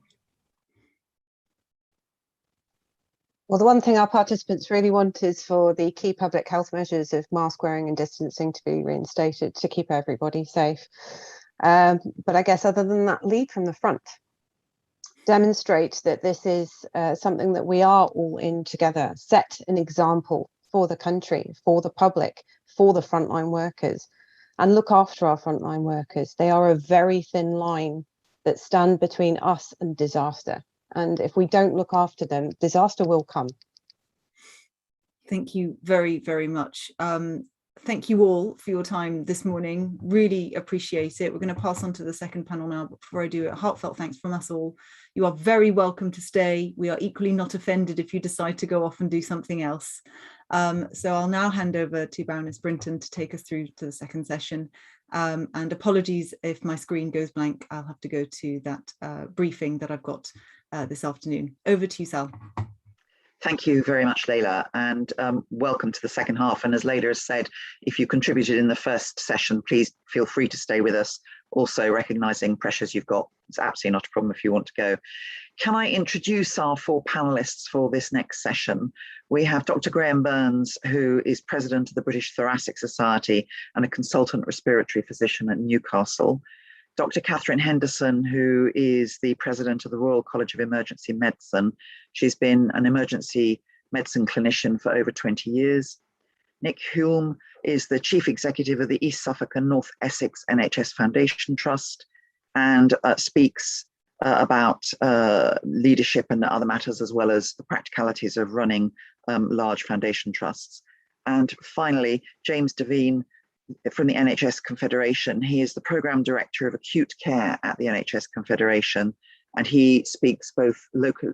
Well, the one thing our participants really want is for the key public health measures of mask wearing and distancing to be reinstated to keep everybody safe. But I guess other than that, lead from the front. Demonstrate that this is something that we are all in together. Set an example for the country, for the public, for the frontline workers, and look after our frontline workers. They are a very thin line that stand between us and disaster. And if we don't look after them, disaster will come.
Thank you very, very much. Thank you all for your time this morning. Really appreciate it. We're going to pass on to the second panel now, but before I do it, heartfelt thanks from us all. You are very welcome to stay. We are equally not offended if you decide to go off and do something else. So I'll now hand over to Baroness Brinton to take us through to the second session. And apologies if my screen goes blank. I'll have to go to that briefing that I've got this afternoon. Over to you, Sal.
Thank you very much, Leila, and welcome to the second half. And as Leila has said, if you contributed in the first session, please feel free to stay with us. Also recognising pressures you've got, it's absolutely not a problem if you want to go. Can I introduce our four panellists for this next session? We have Dr. Graham Burns, who is President of the British Thoracic Society and a consultant respiratory physician at Newcastle. Dr. Catherine Henderson, who is the President of the Royal College of Emergency Medicine. She's been an emergency medicine clinician for over 20 years. Nick Hulme is the Chief Executive of the East Suffolk and North Essex NHS Foundation Trust and speaks about leadership and other matters, as well as the practicalities of running large foundation trusts. And finally, James Devine, from the NHS Confederation. He is the Programme Director of Acute Care at the NHS Confederation, and he speaks both locally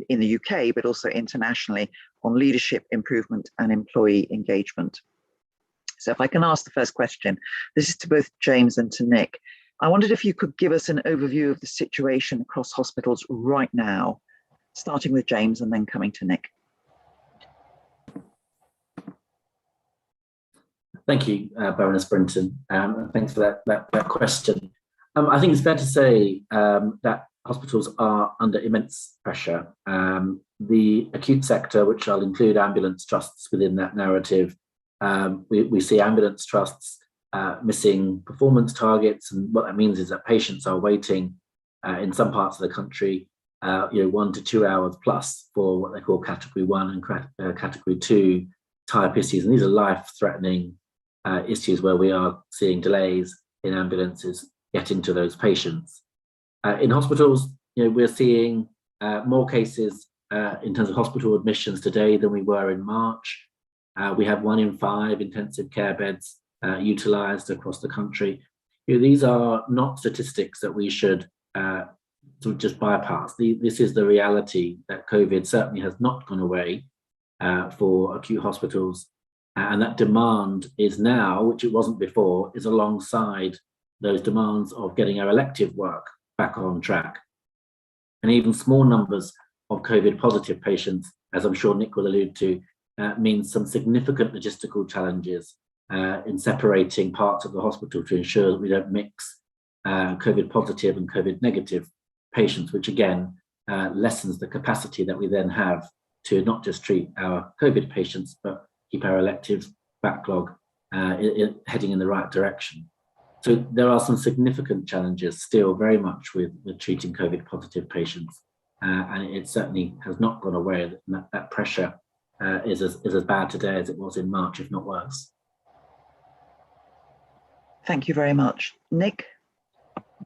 in the UK, but also internationally on leadership improvement and employee engagement. So if I can ask the first question, this is to both James and to Nick. I wondered if you could give us an overview of the situation across hospitals right now, starting with James and then coming to Nick.
Thank you, Baroness Brinton. Thanks for that question. I think it's fair to say that hospitals are under immense pressure. The acute sector, which I'll include ambulance trusts within that narrative, we see ambulance trusts missing performance targets, and what that means is that patients are waiting in some parts of the country 1 to 2 hours plus for what they call category 1 and category 2 type issues, and these are life-threatening issues where we are seeing delays in ambulances getting to those patients. In hospitals, we're seeing more cases in terms of hospital admissions today than we were in March. We have 1 in 5 intensive care beds utilised across the country. These are not statistics that we should sort of just bypass. This is the reality that COVID certainly has not gone away for acute hospitals. And that demand is now, which it wasn't before, is alongside those demands of getting our elective work back on track. And even small numbers of COVID positive patients, as I'm sure Nick will allude to, means some significant logistical challenges in separating parts of the hospital to ensure that we don't mix COVID positive and COVID negative patients, which again lessens the capacity that we then have to not just treat our COVID patients, but keep our elective backlog heading in the right direction. So there are some significant challenges still very much with treating COVID positive patients. And it certainly has not gone away. That pressure is as bad today as it was in March, if not worse.
Thank you very much. Nick?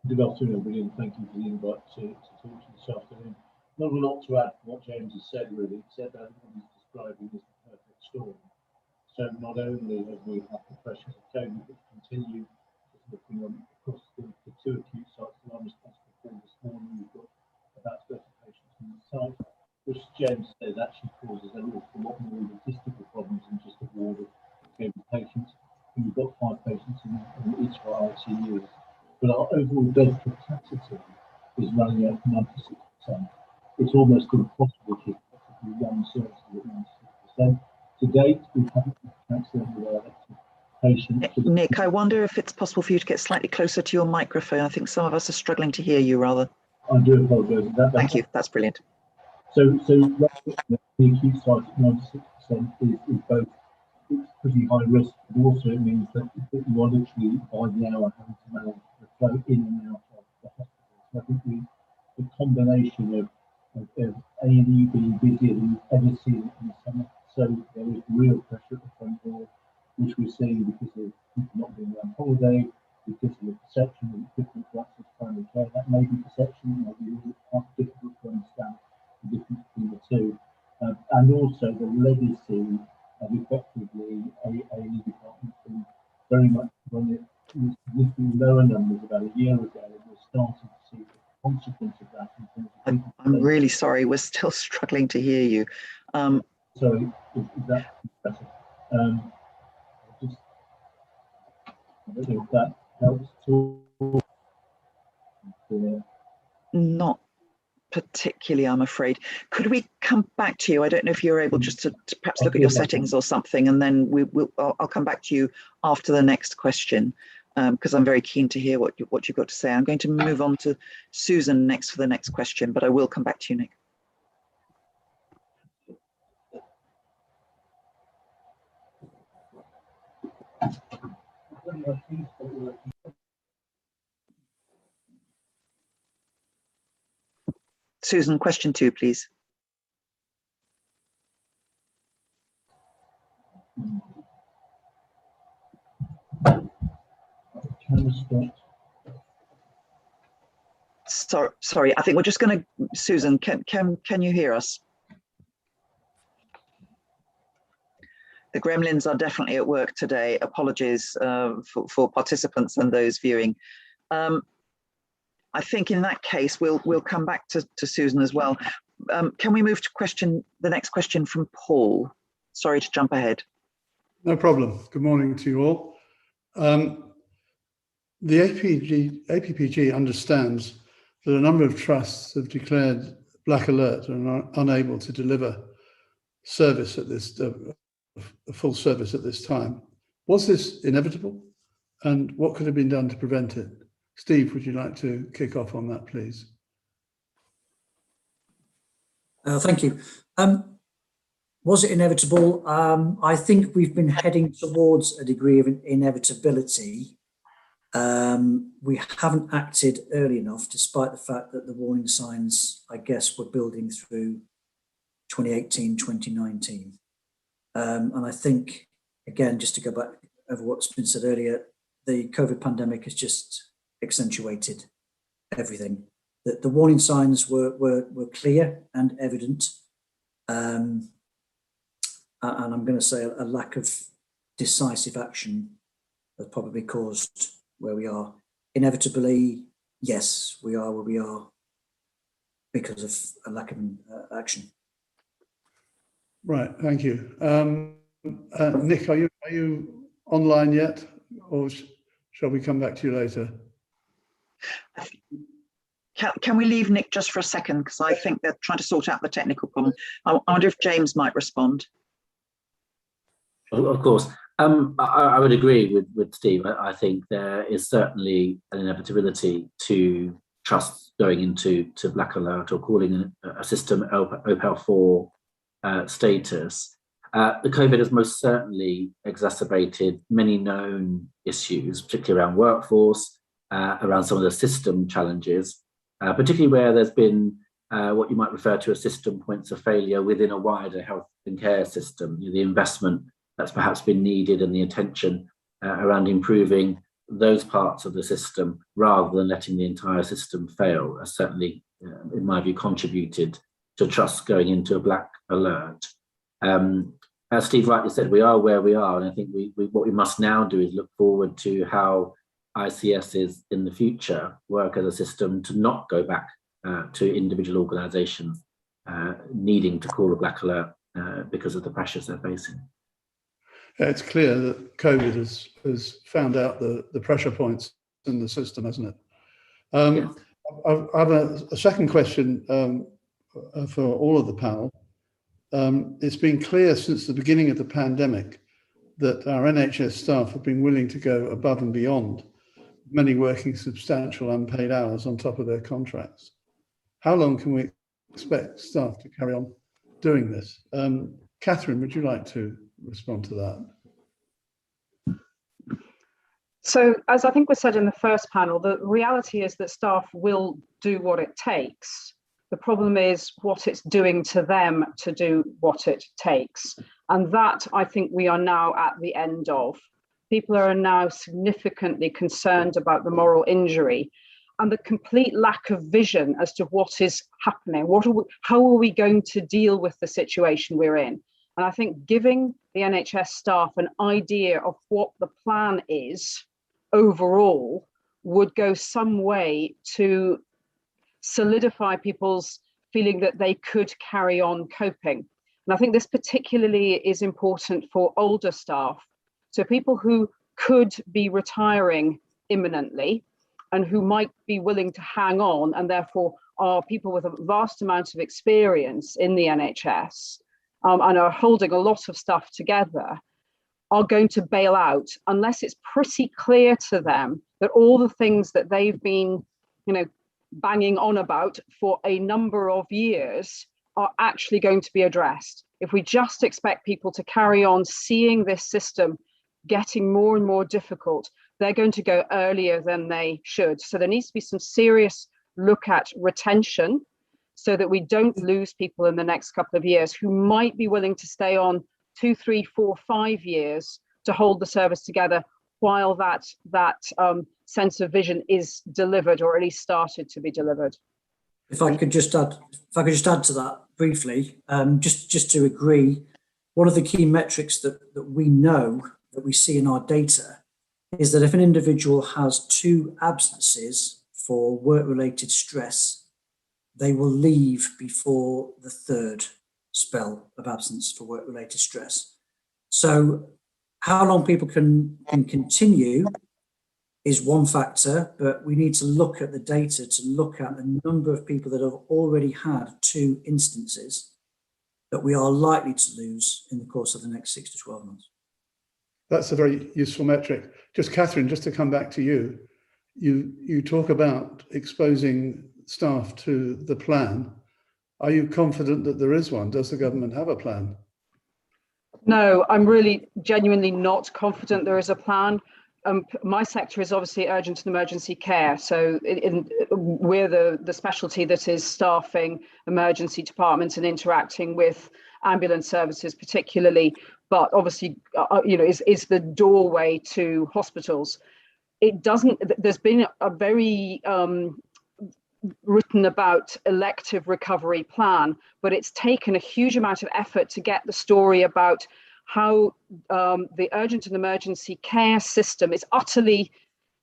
Good afternoon, everybody, and thank you for the invite to talk to you this afternoon. Not a lot to add to what James has said, really, except that what he's describing is the perfect storm. So not only have we had the pressures of COVID that continue, just looking across the 2 acute sites that I'm responsible for this morning, we've got about 30 patients on the site, which James says actually causes an awful lot more logistical problems than just a ward of COVID patients. And we've got 5 patients in each of our ICUs. But our overall bed capacity is running at 96%. It's almost impossible to effectively run services at 96%. To date, we haven't transferred with our elective patients.
Nick, I wonder if it's possible for you to get slightly closer to your microphone. I think some of us are struggling to hear you rather.
I do apologise.
Thank you, that's brilliant.
So the acute site at 96% is both, it's pretty high risk, but also it means that you are literally by the hour having to manage the flow in and out of the hospital. So I think the combination of A&E being busier than we've ever seen in the summer. So there is real pressure at the front door, which we're seeing because of people not being on holiday, because of the perception that it's difficult to access primary care. That may be perception, it may be quite difficult to understand the difference between the two. And also the legacy consequence of that.
I'm really sorry, we're still struggling to hear you.
Sorry, is that better? I don't know if that helps at all.
Not particularly, I'm afraid. Could we come back to you? I don't know if you're able just to perhaps look at your settings or something, and then I'll come back to you after the next question, because I'm very keen to hear what you've got to say. I'm going to move on to Susan next for the next question, but I will come back to you, Nick. Susan, question 2, please. Sorry, I think we're just going to, Susan, can you hear us? The gremlins are definitely at work today. Apologies for participants and those viewing. I think in that case, we'll come back to Susan as well. Can we move to the next question from Paul? Sorry to jump ahead.
No problem. Good morning to you all. The APPG understands that a number of trusts have declared black alert and are unable to deliver service at this full service at this time. Was this inevitable, and what could have been done to prevent it? Steve, would you like to kick off on that, please?
Thank you. Was it inevitable? I think we've been heading towards a degree of inevitability. We haven't acted early enough, despite the fact that the warning signs, I guess, were building through 2018, 2019. And I think, again, just to go back over what's been said earlier, the COVID pandemic has just accentuated everything. The warning signs were clear and evident. And I'm going to say a lack of decisive action has probably caused where we are. Inevitably, yes, we are where we are because of a lack of action.
Right, thank you. Nick, are you online yet, or shall we come back to you later?
Can we leave Nick just for a second, because I think they're trying to sort out the technical problem. I wonder if James might respond.
Of course. I would agree with Steve. I think there is certainly an inevitability to trusts going into black alert or calling a system OPAL4 status. The COVID has most certainly exacerbated many known issues, particularly around workforce, around some of the system challenges, particularly where there's been what you might refer to as system points of failure within a wider health and care system. The investment that's perhaps been needed and the attention around improving those parts of the system rather than letting the entire system fail has certainly, in my view, contributed to trusts going into a black alert. As Steve rightly said, we are where we are, and I think what we must now do is look forward to how ICSs in the future work as a system to not go back to individual organisations needing to call a black alert because of the pressures they're facing.
It's clear that COVID has found out the pressure points in the system, hasn't it? Yes. I have a second question for all of the panel. It's been clear since the beginning of the pandemic that our NHS staff have been willing to go above and beyond, many working substantial unpaid hours on top of their contracts. How long can we expect staff to carry on doing this? Catherine, would you like to respond to that?
So, as I think was said in the first panel, the reality is that staff will do what it takes. The problem is what it's doing to them to do what it takes. And that, I think, we are now at the end of. People are now significantly concerned about the moral injury and the complete lack of vision as to what is happening. How are we going to deal with the situation we're in? And I think giving the NHS staff an idea of what the plan is overall would go some way to solidify people's feeling that they could carry on coping. And I think this particularly is important for older staff. So people who could be retiring imminently and who might be willing to hang on, and therefore are people with a vast amount of experience in the NHS and are holding a lot of stuff together, are going to bail out unless it's pretty clear to them that all the things that they've been, banging on about for a number of years are actually going to be addressed. If we just expect people to carry on seeing this system getting more and more difficult, they're going to go earlier than they should. So there needs to be some serious look at retention so that we don't lose people in the next couple of years who might be willing to stay on 2, 3, 4, 5 years to hold the service together while that sense of vision is delivered, or at least started to be delivered.
If I could just add to that briefly, just to agree, one of the key metrics that we know, that we see in our data, is that if an individual has 2 absences for work-related stress, they will leave before the 3rd spell of absence for work-related stress. So how long people can continue is one factor, but we need to look at the data to look at the number of people that have already had 2 instances that we are likely to lose in the course of the next 6 to 12 months.
That's a very useful metric. Just Catherine, just to come back to you, you talk about exposing staff to the plan. Are you confident that there is one? Does the government have a plan?
No, I'm really genuinely not confident there is a plan. My sector is obviously urgent and emergency care. So we're the specialty that is staffing emergency departments and interacting with ambulance services particularly, but obviously, is the doorway to hospitals. There's been a very written about elective recovery plan, but it's taken a huge amount of effort to get the story about how the urgent and emergency care system is utterly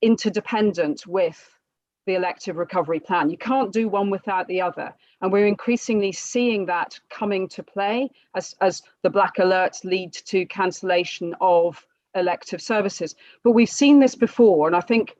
interdependent with the elective recovery plan. You can't do one without the other. And we're increasingly seeing that coming to play as the black alerts lead to cancellation of elective services. But we've seen this before, and I think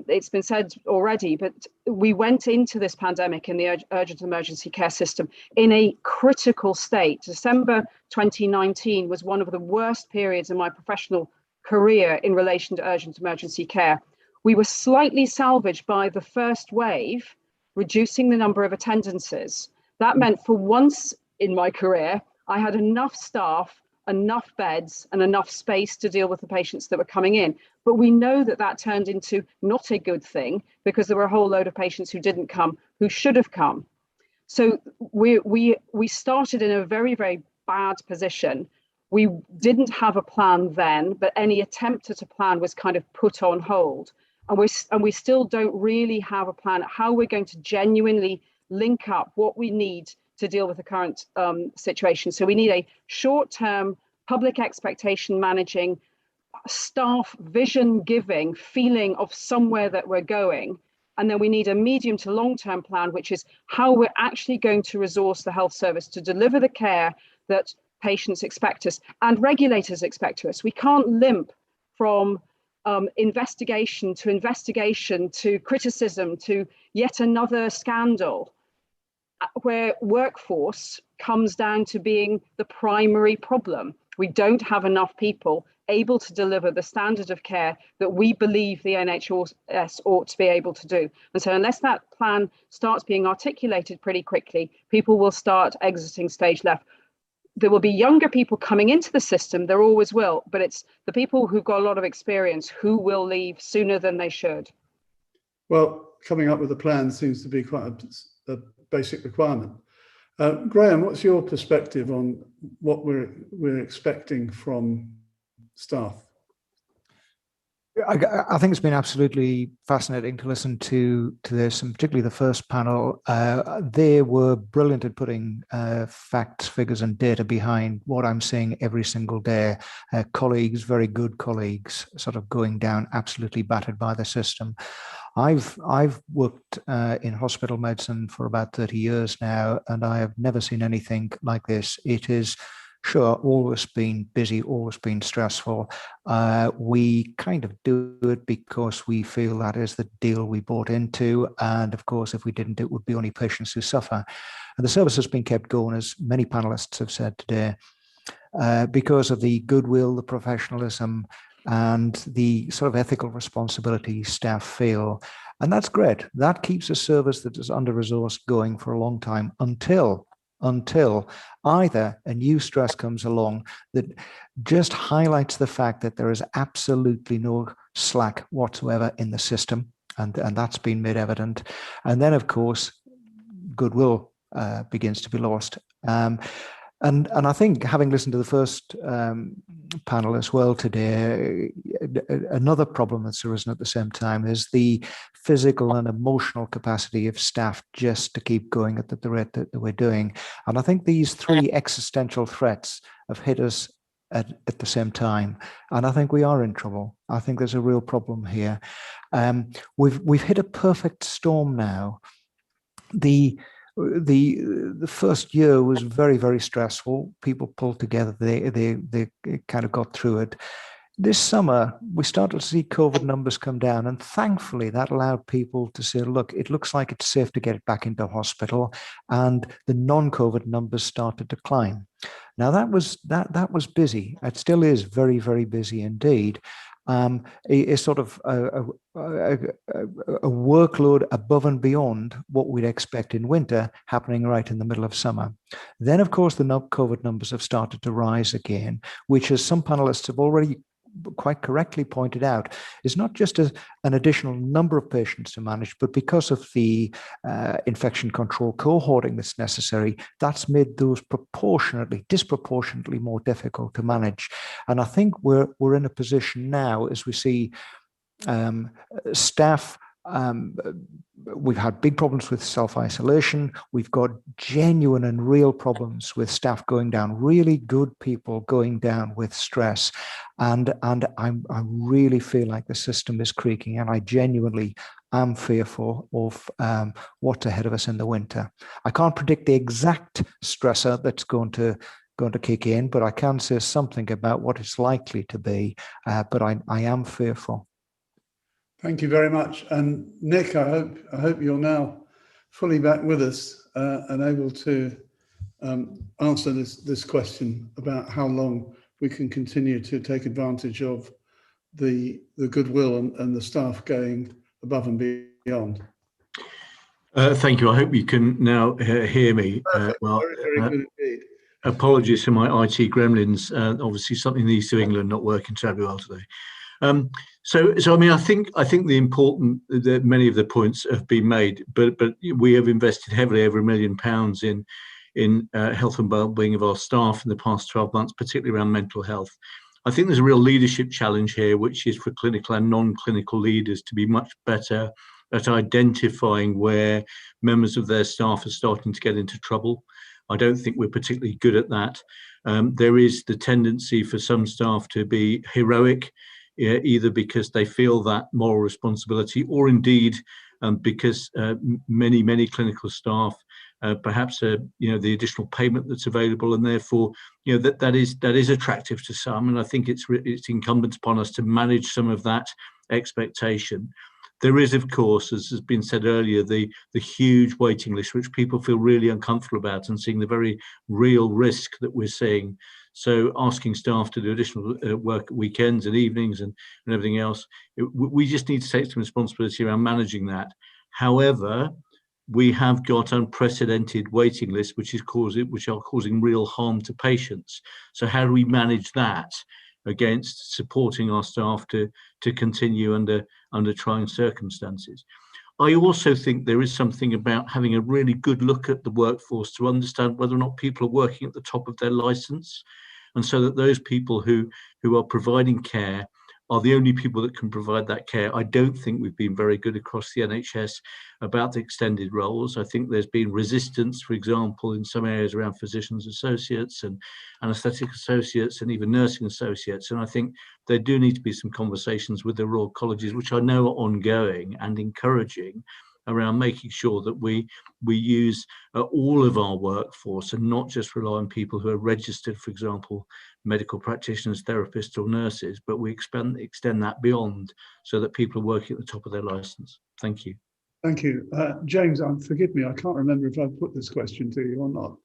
it's been said already, but we went into this pandemic in the urgent emergency care system in a critical state. December 2019 was one of the worst periods in my professional career in relation to urgent emergency care. We were slightly salvaged by the first wave, reducing the number of attendances. That meant for once in my career, I had enough staff, enough beds and enough space to deal with the patients that were coming in. But we know that turned into not a good thing because there were a whole load of patients who didn't come, who should have come. So we started in a very, very bad position. We didn't have a plan then, but any attempt at a plan was kind of put on hold. And we still don't really have a plan how we're going to genuinely link up what we need to deal with the current situation. So we need a short-term public expectation managing, staff vision giving feeling of somewhere that we're going. And then we need a medium to long-term plan, which is how we're actually going to resource the health service to deliver the care that patients expect us and regulators expect us. We can't limp from investigation to criticism to yet another scandal, where workforce comes down to being the primary problem. We don't have enough people able to deliver the standard of care that we believe the NHS ought to be able to do. And so unless that plan starts being articulated pretty quickly, people will start exiting stage left. There will be younger people coming into the system, there always will, but it's the people who've got a lot of experience who will leave sooner than they should.
Well, coming up with a plan seems to be quite a basic requirement. Graham, what's your perspective on what we're expecting from staff?
I think it's been absolutely fascinating to listen to this, and particularly the first panel. They were brilliant at putting facts, figures, and data behind what I'm seeing every single day. Colleagues, very good colleagues, sort of going down absolutely battered by the system. I've worked in hospital medicine for about 30 years now, and I have never seen anything like this. It is, sure, always been busy, always been stressful. We kind of do it because we feel that is the deal we bought into. And of course, if we didn't, it would be only patients who suffer. And the service has been kept going, as many panelists have said today, because of the goodwill, the professionalism, and the sort of ethical responsibility staff feel. And that's great. That keeps a service that is under-resourced going for a long time until either a new stress comes along that just highlights the fact that there is absolutely no slack whatsoever in the system, and that's been made evident. And then, of course, goodwill begins to be lost. And I think, having listened to the first panel as well today, another problem that's arisen at the same time is the physical and emotional capacity of staff just to keep going at the rate that we're doing. And I think these three existential threats have hit us at the same time. And I think we are in trouble. I think there's a real problem here. We've hit a perfect storm now. The first year was very, very stressful. People pulled together. They kind of got through it. This summer, we started to see COVID numbers come down, and thankfully that allowed people to say, look, it looks like it's safe to get back into hospital, and the non-COVID numbers started to climb. Now that was busy. It still is very, very busy indeed. A sort of a workload above and beyond what we'd expect in winter happening right in the middle of summer. Then, of course, the COVID numbers have started to rise again, which, as some panelists have already quite correctly pointed out, is not just an additional number of patients to manage, but because of the infection control cohorting that's necessary, that's made those disproportionately more difficult to manage. And I think we're in a position now, as we see staff. We've had big problems with self-isolation. We've got genuine and real problems with staff going down, really good people going down with stress. And I really feel like the system is creaking, and I genuinely am fearful of what's ahead of us in the winter. I can't predict the exact stressor that's going to kick in, but I can say something about what it's likely to be. But I am fearful.
Thank you very much. And Nick, I hope you're now fully back with us and able to answer this question about how long we can continue to take advantage of the goodwill and the staff going above and beyond.
Thank you. I hope you can now hear me. Well, very good indeed. Apologies for my IT gremlins. Obviously, something in the East of England not working terribly well today. So I mean, I think that many of the points have been made, but we have invested heavily, over £1 million in health and well-being of our staff in the past 12 months, particularly around mental health. I think there's a real leadership challenge here, which is for clinical and non-clinical leaders to be much better at identifying where members of their staff are starting to get into trouble. I don't think we're particularly good at that. There is the tendency for some staff to be heroic, either because they feel that moral responsibility, or indeed because many clinical staff perhaps the additional payment that's available, and therefore that is attractive to some. And I think it's incumbent upon us to manage some of that expectation. There is, of course, as has been said earlier, the huge waiting list, which people feel really uncomfortable about, and seeing the very real risk that we're seeing. So asking staff to do additional work at weekends and evenings and everything else, we just need to take some responsibility around managing that. However, we have got unprecedented waiting lists, which are causing real harm to patients. So how do we manage that against supporting our staff to continue under trying circumstances? I also think there is something about having a really good look at the workforce to understand whether or not people are working at the top of their license, and so that those people who are providing care are the only people that can provide that care. I don't think we've been very good across the NHS about the extended roles. I think there's been resistance, for example, in some areas around physicians associates and anaesthetic associates and even nursing associates. And I think there do need to be some conversations with the Royal Colleges, which I know are ongoing and encouraging, around making sure that we use all of our workforce and not just rely on people who are registered, for example, medical practitioners, therapists or nurses, but we extend that beyond so that people are working at the top of their license. Thank you.
Thank you. James, forgive me, I can't remember if I've put this question to you or not.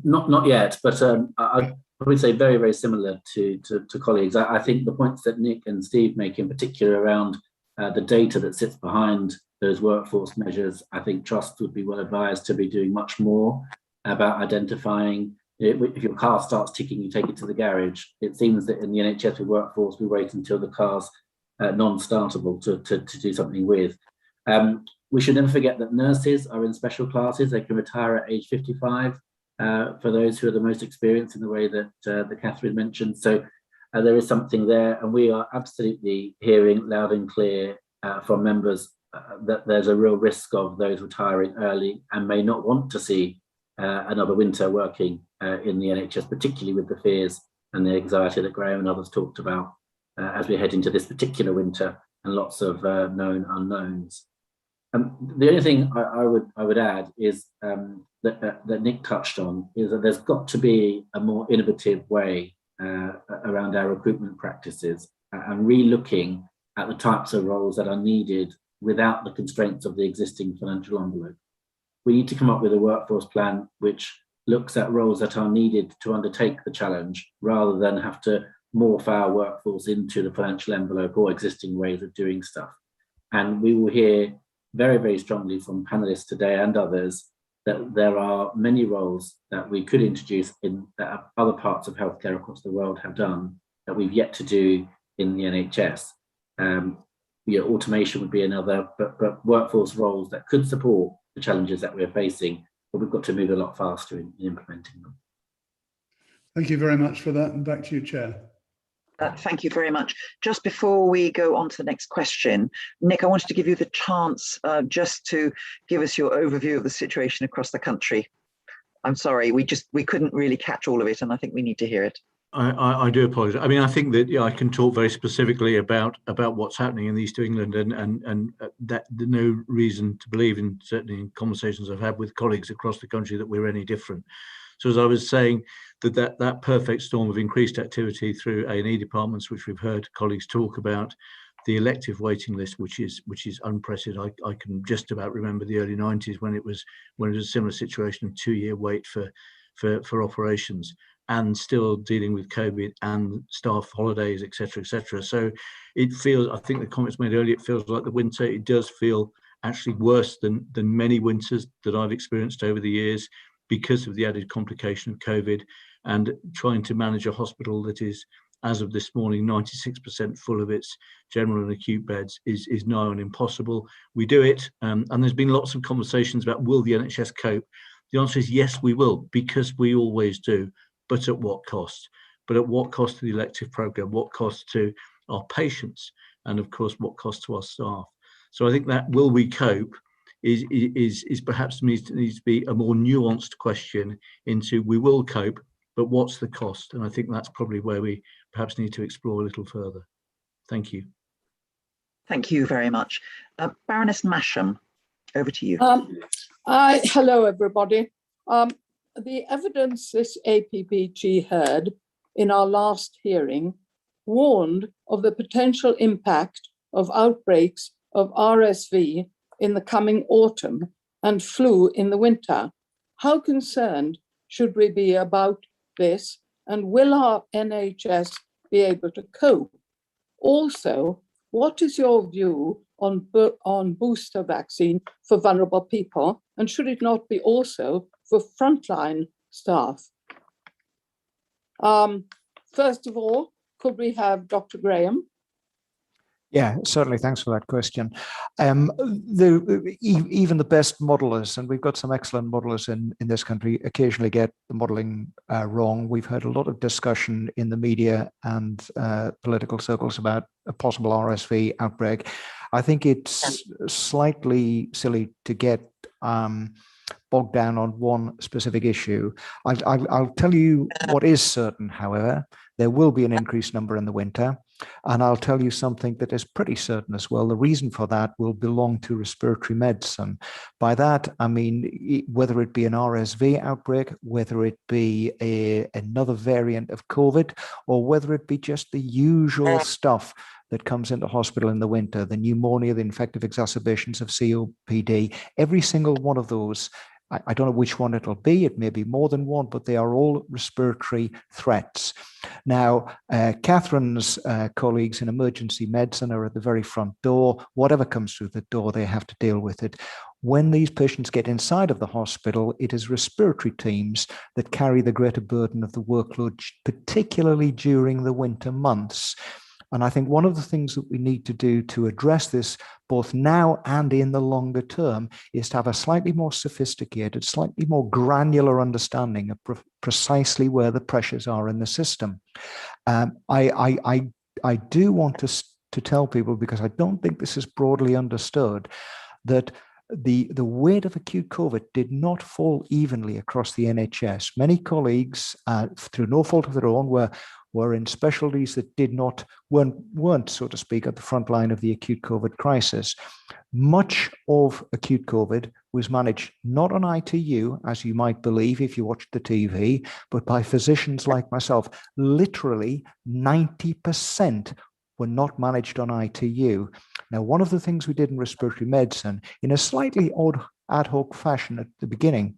Not yet, but I would say very, very similar to colleagues. I think the points that Nick and Steve make in particular around the data that sits behind those workforce measures, I think trusts would be well advised to be doing much more about identifying. If your car starts ticking, you take it to the garage. It seems that in the NHS with workforce, we wait until the car's non-startable to do something with. We should never forget that nurses are in special classes. They can retire at age 55 for those who are the most experienced in the way that Catherine mentioned. So there is something there, and we are absolutely hearing loud and clear from members that there's a real risk of those retiring early and may not want to see another winter working in the NHS, particularly with the fears and the anxiety that Graham and others talked about as we head into this particular winter and lots of known unknowns. The only thing I would add is that Nick touched on is that there's got to be a more innovative way around our recruitment practices and re-looking at the types of roles that are needed without the constraints of the existing financial envelope. We need to come up with a workforce plan which looks at roles that are needed to undertake the challenge rather than have to morph our workforce into the financial envelope or existing ways of doing stuff. And we will hear very, very strongly from panelists today and others that there are many roles that we could introduce in that other parts of healthcare across the world have done that we've yet to do in the NHS. Automation would be another, but workforce roles that could support the challenges that we're facing, but we've got to move a lot faster in implementing them.
Thank you very much for that, and back to you, Chair.
Thank you very much. Just before we go on to the next question, Nick, I wanted to give you the chance just to give us your overview of the situation across the country. I'm sorry, we couldn't really catch all of it, and I think we need to hear it.
I do apologise. I mean, I think that I can talk very specifically about what's happening in the East of England, and that there's no reason to believe, in certainly in conversations I've had with colleagues across the country, that we're any different. So as I was saying, that perfect storm of increased activity through A&E departments, which we've heard colleagues talk about, the elective waiting list, which is unprecedented. I can just about remember the early 90s when it was a similar situation, a 2-year wait for operations, and still dealing with COVID and staff holidays, etc., etc. So it feels, I think the comments made earlier, it feels like the winter. It does feel actually worse than many winters that I've experienced over the years, because of the added complication of COVID and trying to manage a hospital that is, as of this morning, 96% full of its general and acute beds is nigh on impossible. We do it, and there's been lots of conversations about, will the NHS cope? The answer is yes, we will, because we always do, but at what cost? But at what cost to the elective programme, what cost to our patients, and of course, what cost to our staff? So I think that will we cope is perhaps needs to be a more nuanced question into we will cope, but what's the cost? And I think that's probably where we perhaps need to explore a little further. Thank you.
Thank you very much. Baroness Masham, over to you.
Hello, everybody. The evidence this APPG heard in our last hearing warned of the potential impact of outbreaks of RSV in the coming autumn and flu in the winter. How concerned should we be about this, and will our NHS be able to cope? Also, what is your view on booster vaccine for vulnerable people, and should it not be also for frontline staff? First of all, could we have Dr. Graham?
Yeah, certainly. Thanks for that question. Even the best modelers, and we've got some excellent modelers in this country, occasionally get the modeling wrong. We've heard a lot of discussion in the media and political circles about a possible RSV outbreak. I think it's slightly silly to get bogged down on one specific issue. I'll tell you what is certain, however. There will be an increased number in the winter. And I'll tell you something that is pretty certain as well. The reason for that will belong to respiratory medicine. By that, I mean, whether it be an RSV outbreak, whether it be another variant of COVID, or whether it be just the usual stuff that comes into hospital in the winter, the pneumonia, the infective exacerbations of COPD, every single one of those, I don't know which one it'll be. It may be more than one, but they are all respiratory threats. Now, Catherine's colleagues in emergency medicine are at the very front door. Whatever comes through the door, they have to deal with it. When these patients get inside of the hospital, it is respiratory teams that carry the greater burden of the workload, particularly during the winter months. And I think one of the things that we need to do to address this, both now and in the longer term, is to have a slightly more sophisticated, slightly more granular understanding of precisely where the pressures are in the system. I do want to tell people, because I don't think this is broadly understood, that the weight of acute COVID did not fall evenly across the NHS. Many colleagues, through no fault of their own, were in specialties that weren't, so to speak, at the front line of the acute COVID crisis. Much of acute COVID was managed not on ITU, as you might believe if you watched the TV, but by physicians like myself. Literally 90% were not managed on ITU. Now, one of the things we did in respiratory medicine, in a slightly odd ad hoc fashion at the beginning,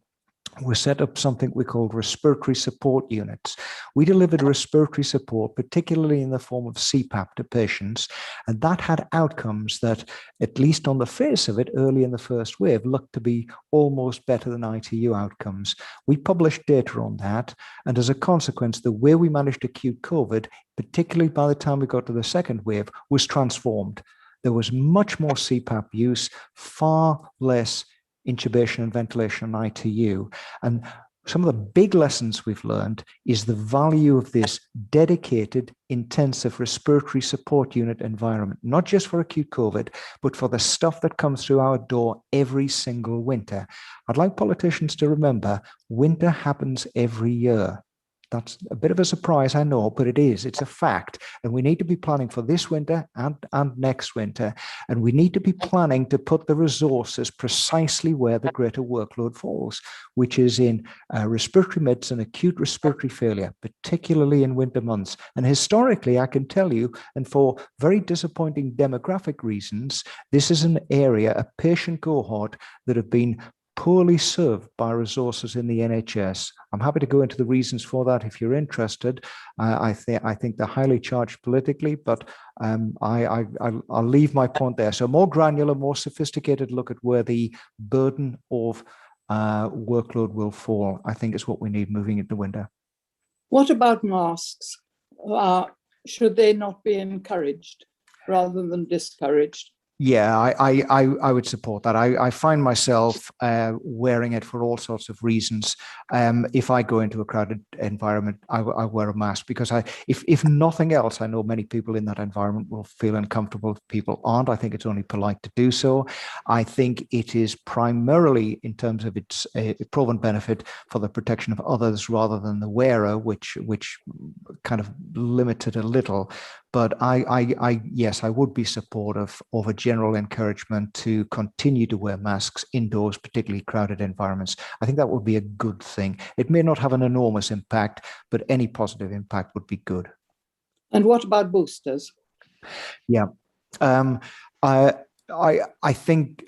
we set up something we called respiratory support units. We delivered respiratory support, particularly in the form of CPAP to patients, and that had outcomes that, at least on the face of it, early in the first wave, looked to be almost better than ITU outcomes. We published data on that, and as a consequence, the way we managed acute COVID, particularly by the time we got to the second wave, was transformed. There was much more CPAP use, far less intubation and ventilation in ITU. And some of the big lessons we've learned is the value of this dedicated intensive respiratory support unit environment, not just for acute COVID, but for the stuff that comes through our door every single winter. I'd like politicians to remember, winter happens every year. That's a bit of a surprise, I know, but it is. It's a fact. And we need to be planning for this winter and next winter. And we need to be planning to put the resources precisely where the greater workload falls, which is in respiratory medicine, acute respiratory failure, particularly in winter months. And historically, I can tell you, and for very disappointing demographic reasons, this is an area, a patient cohort that have been poorly served by resources in the NHS. I'm happy to go into the reasons for that if you're interested. I think they're highly charged politically, but I'll leave my point there. So more granular, more sophisticated look at where the burden of workload will fall, I think, is what we need moving into winter.
What about masks? Should they not be encouraged rather than discouraged?
Yeah, I would support that. I find myself wearing it for all sorts of reasons. If I go into a crowded environment, I wear a mask because if nothing else, I know many people in that environment will feel uncomfortable if people aren't. I think it's only polite to do so. I think it is primarily in terms of its proven benefit for the protection of others rather than the wearer, which kind of limits it a little. But yes, I would be supportive of a general encouragement to continue to wear masks indoors, particularly crowded environments. I think that would be a good thing. It may not have an enormous impact, but any positive impact would be good.
And what about boosters?
Yeah, I think.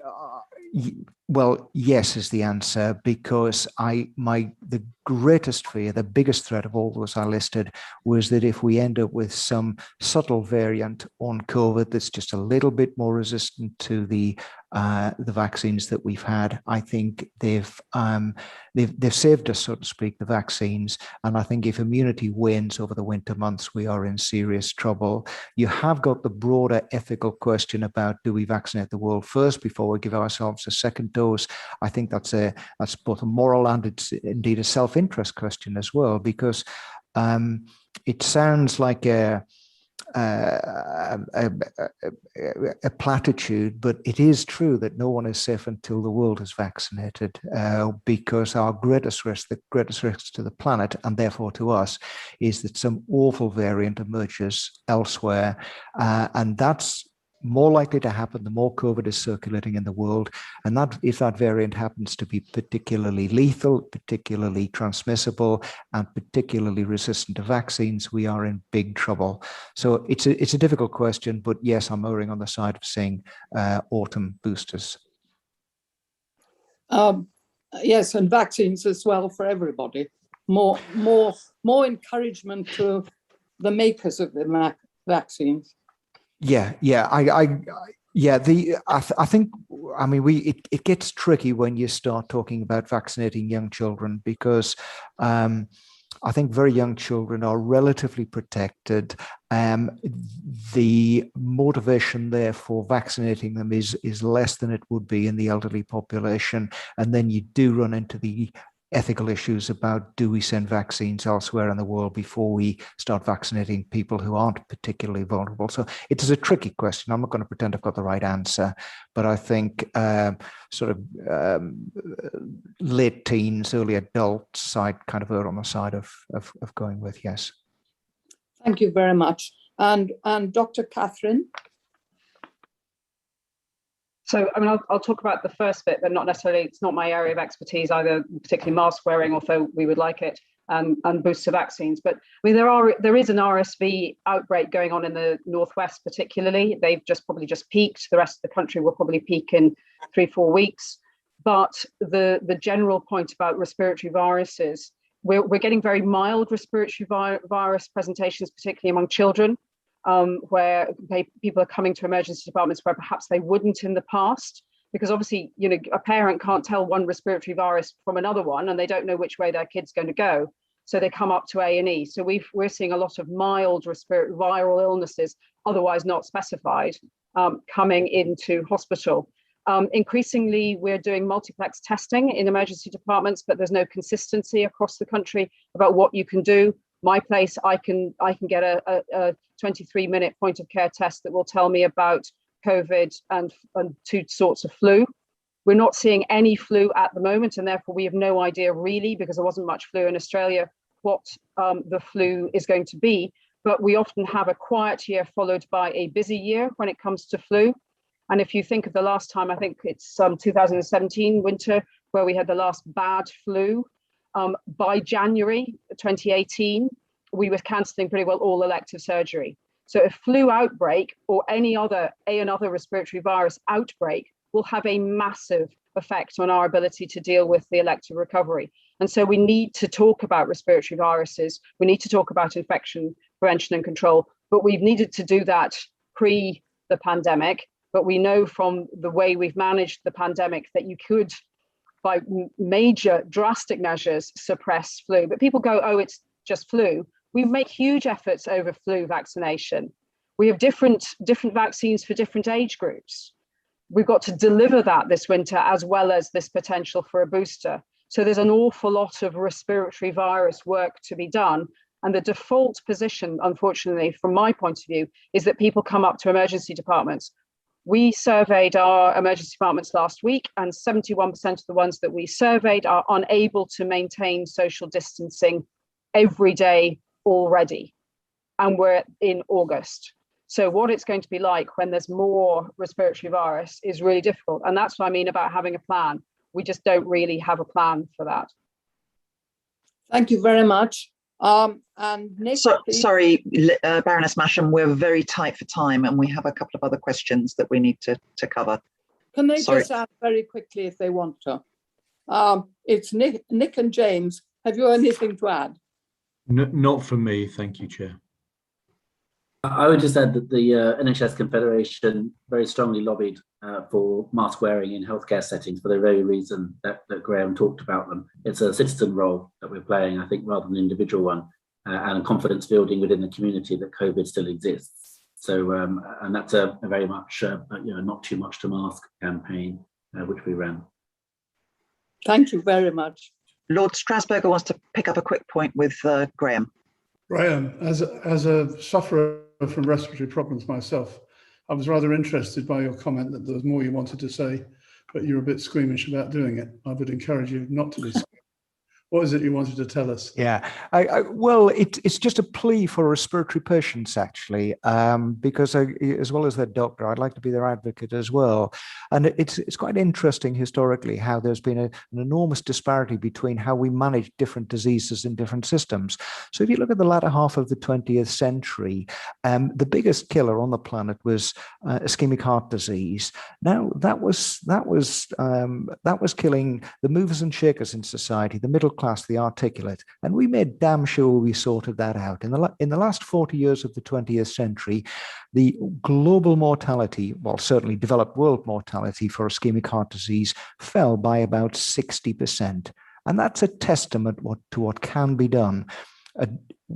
Well, yes is the answer, because the greatest fear, the biggest threat of all those I listed, was that if we end up with some subtle variant on COVID that's just a little bit more resistant to the the vaccines that we've had. I think they've saved us, so to speak, the vaccines. And I think if immunity wanes over the winter months, we are in serious trouble. You have got the broader ethical question about, do we vaccinate the world first before we give ourselves a second dose? I think that's both a moral and it's indeed a self-interest question as well, because it sounds like a platitude, but it is true that no one is safe until the world is vaccinated, because our greatest risk to the planet and therefore to us is that some awful variant emerges elsewhere, and that's more likely to happen the more COVID is circulating in the world. And that if that variant happens to be particularly lethal, particularly transmissible, and particularly resistant to vaccines, we are in big trouble. So it's a difficult question, but yes, I'm erring on the side of saying autumn boosters.
Yes, and vaccines as well for everybody. More encouragement to the makers of the vaccines.
I think, I mean, it gets tricky when you start talking about vaccinating young children, because I think very young children are relatively protected. The motivation there for vaccinating them is less than it would be in the elderly population. And then you do run into the ethical issues about, do we send vaccines elsewhere in the world before we start vaccinating people who aren't particularly vulnerable? So it is a tricky question. I'm not going to pretend I've got the right answer, but I think late teens, early adults, I kind of err on the side of going with yes.
Thank you very much. And Dr. Catherine?
So, I mean, I'll talk about the first bit, but not necessarily, it's not my area of expertise, either particularly mask wearing, although we would like it, and booster vaccines. But I mean, there is an RSV outbreak going on in the Northwest particularly. They've probably just peaked. The rest of the country will probably peak in 3-4 weeks. But the general point about respiratory viruses, we're getting very mild respiratory virus presentations, particularly among children. Where people are coming to emergency departments where perhaps they wouldn't in the past, because obviously, you know, a parent can't tell one respiratory virus from another one, and they don't know which way their kid's going to go. So they come up to A&E. So we're seeing a lot of mild respiratory viral illnesses, otherwise not specified, coming into hospital. Increasingly, we're doing multiplex testing in emergency departments, but there's no consistency across the country about what you can do. My place, I can get a 23-minute point of care test that will tell me about COVID and 2 sorts of flu. We're not seeing any flu at the moment, and therefore we have no idea really, because there wasn't much flu in Australia, what the flu is going to be. But we often have a quiet year followed by a busy year when it comes to flu. And if you think of the last time, I think it's 2017 winter, where we had the last bad flu. By January 2018, we were cancelling pretty well all elective surgery. So a flu outbreak or another respiratory virus outbreak will have a massive effect on our ability to deal with the elective recovery. And so we need to talk about respiratory viruses. We need to talk about infection prevention and control, but we've needed to do that pre the pandemic. But we know from the way we've managed the pandemic that you could, by major drastic measures, suppress flu. But people go, oh, it's just flu. We make huge efforts over flu vaccination. We have different vaccines for different age groups. We've got to deliver that this winter, as well as this potential for a booster. So there's an awful lot of respiratory virus work to be done. And the default position, unfortunately, from my point of view, is that people come up to emergency departments. We surveyed our emergency departments last week, and 71% of the ones that we surveyed are unable to maintain social distancing every day already. And we're in August. So what it's going to be like when there's more respiratory virus is really difficult. And that's what I mean about having a plan. We just don't really have a plan for that.
Thank you very much. And Nick,
sorry, Baroness Masham, we're very tight for time, and we have a couple of other questions that we need to cover.
Can they just ask very quickly if they want to? It's Nick and James. Have you anything to add?
Not from me, thank you, Chair.
I would just add that the NHS Confederation very strongly lobbied for mask wearing in healthcare settings for the very reason that Graham talked about them. It's a citizen role that we're playing, I think, rather than an individual one, and a confidence building within the community that COVID still exists. So, and that's a very much, not too much to mask campaign, which we ran.
Thank you very much.
Lord Strasburger wants to pick up a quick point with Graham.
Graham, as a sufferer from respiratory problems myself, I was rather interested by your comment that there was more you wanted to say, but you're a bit squeamish about doing it. I would encourage you not to be squeamish. What is it you wanted to tell us?
Yeah, well, it's just a plea for respiratory patients, actually, because as well as their doctor, I'd like to be their advocate as well. And it's quite interesting historically how there's been an enormous disparity between how we manage different diseases in different systems. So if you look at the latter half of the 20th century, the biggest killer on the planet was ischemic heart disease. Now that was killing the movers and shakers in society, the middle class, the articulate, and we made damn sure we sorted that out. In the last 40 years of the 20th century, the global mortality, well, certainly developed world mortality for ischemic heart disease fell by about 60%. And that's a testament to what can be done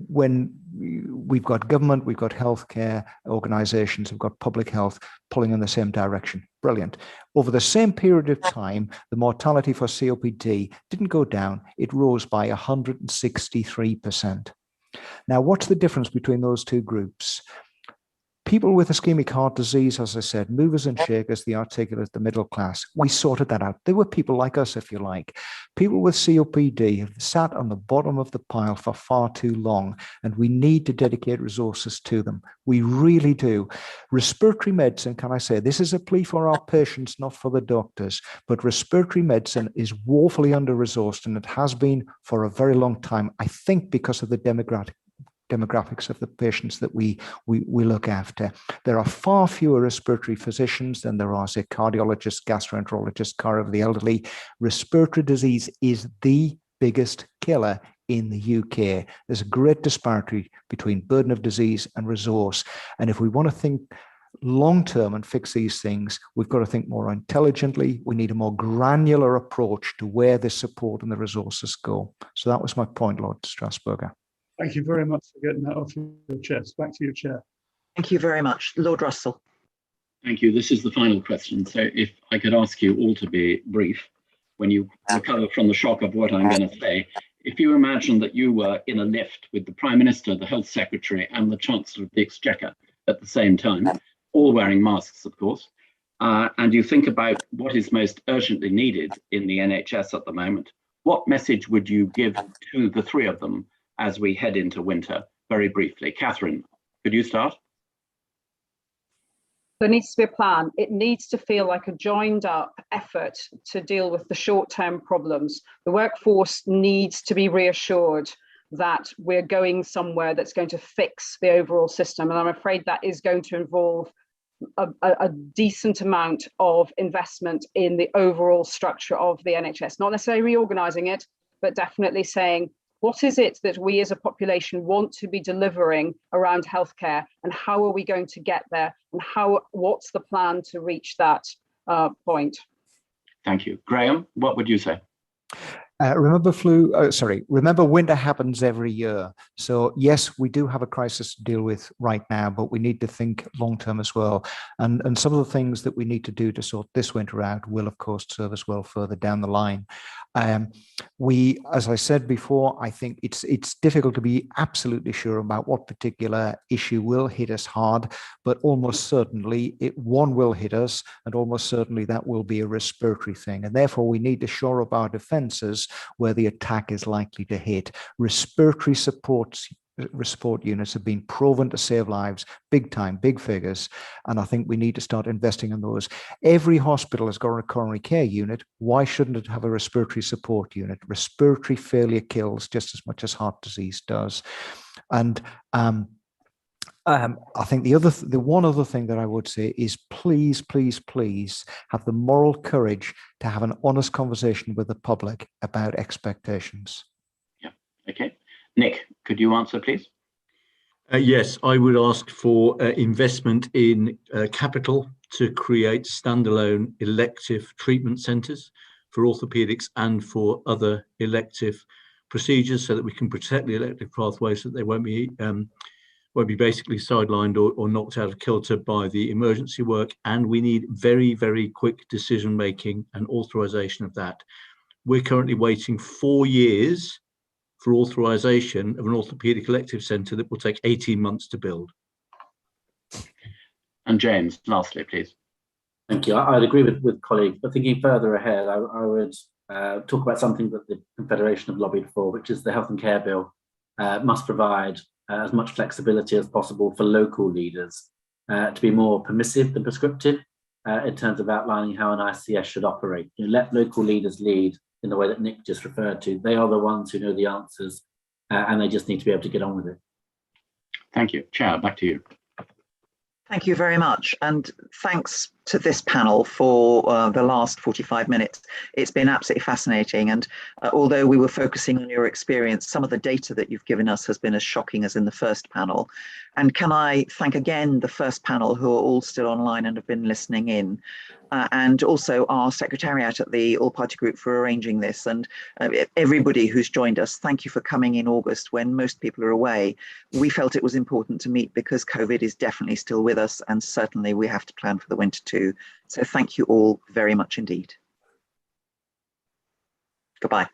when we've got government, we've got healthcare organizations, we've got public health pulling in the same direction. Brilliant. Over the same period of time, the mortality for COPD didn't go down, it rose by 163%. Now, what's the difference between those two groups? People with ischemic heart disease, as I said, movers and shakers, the articulate, the middle class, we sorted that out. They were people like us, if you like. People with COPD have sat on the bottom of the pile for far too long, and we need to dedicate resources to them. We really do. Respiratory medicine, can I say, this is a plea for our patients, not for the doctors, but respiratory medicine is woefully under-resourced, and it has been for a very long time, I think because of the demographics of the patients that we look after. There are far fewer respiratory physicians than there are, say, cardiologists, gastroenterologists, care of the elderly. Respiratory disease is the biggest killer in the UK. There's a great disparity between burden of disease and resource. And if we want to think long-term and fix these things, we've got to think more intelligently. We need a more granular approach to where the support and the resources go. So that was my point, Lord Strasburger.
Thank you very much for getting that off your chest. Back to your chair.
Thank you very much. Lord Russell.
Thank you. This is the final question. So if I could ask you all to be brief when you recover from the shock of what I'm going to say. If you imagine that you were in a lift with the Prime Minister, the Health Secretary, and the Chancellor of the Exchequer at the same time, all wearing masks, of course, and you think about what is most urgently needed in the NHS at the moment, what message would you give to the three of them as we head into winter? Very briefly. Catherine, could you start?
There needs to be a plan. It needs to feel like a joined up effort to deal with the short-term problems. The workforce needs to be reassured that we're going somewhere that's going to fix the overall system. And I'm afraid that is going to involve a decent amount of investment in the overall structure of the NHS, not necessarily reorganizing it, but definitely saying, what is it that we as a population want to be delivering around healthcare, and how are we going to get there, and what's the plan to reach that point?
Thank you. Graham, what would you say?
Remember winter happens every year. So yes, we do have a crisis to deal with right now, but we need to think long-term as well. And some of the things that we need to do to sort this winter out will, of course, serve us well further down the line. As I said before, I think it's difficult to be absolutely sure about what particular issue will hit us hard, but almost certainly one will hit us, and almost certainly that will be a respiratory thing. And therefore, we need to shore up our defenses where the attack is likely to hit. Respiratory support units have been proven to save lives, big time, big figures, and I think we need to start investing in those. Every hospital has got a coronary care unit. Why shouldn't it have a respiratory support unit? Respiratory failure kills just as much as heart disease does. And I think the one other thing that I would say is please, please, please have the moral courage to have an honest conversation with the public about expectations.
Yeah, okay. Nick, could you answer, please?
Yes, I would ask for investment in capital to create standalone elective treatment centres for orthopaedics and for other elective procedures, so that we can protect the elective pathway, so that they won't be basically sidelined or knocked out of kilter by the emergency work. And we need very, very quick decision making and authorisation of that. We're currently waiting 4 years for authorisation of an orthopaedic elective centre that will take 18 months to build.
And James, lastly, please.
Thank you. I'd agree with colleagues, but thinking further ahead, I would talk about something that the Confederation have lobbied for, which is the Health and Care Bill must provide as much flexibility as possible for local leaders to be more permissive than prescriptive in terms of outlining how an ICS should operate. Let local leaders lead in the way that Nick just referred to. They are the ones who know the answers, and they just need to be able to get on with it.
Thank you. Chair, back to you.
Thank you very much. And thanks to this panel for the last 45 minutes. It's been absolutely fascinating. And although we were focusing on your experience, some of the data that you've given us has been as shocking as in the first panel. And can I thank again the first panel, who are all still online and have been listening in, and also our secretariat at the All Party Group for arranging this, and everybody who's joined us. Thank you for coming in August when most people are away. We felt it was important to meet because COVID is definitely still with us, and certainly we have to plan for the winter too. So thank you all very much indeed. Goodbye.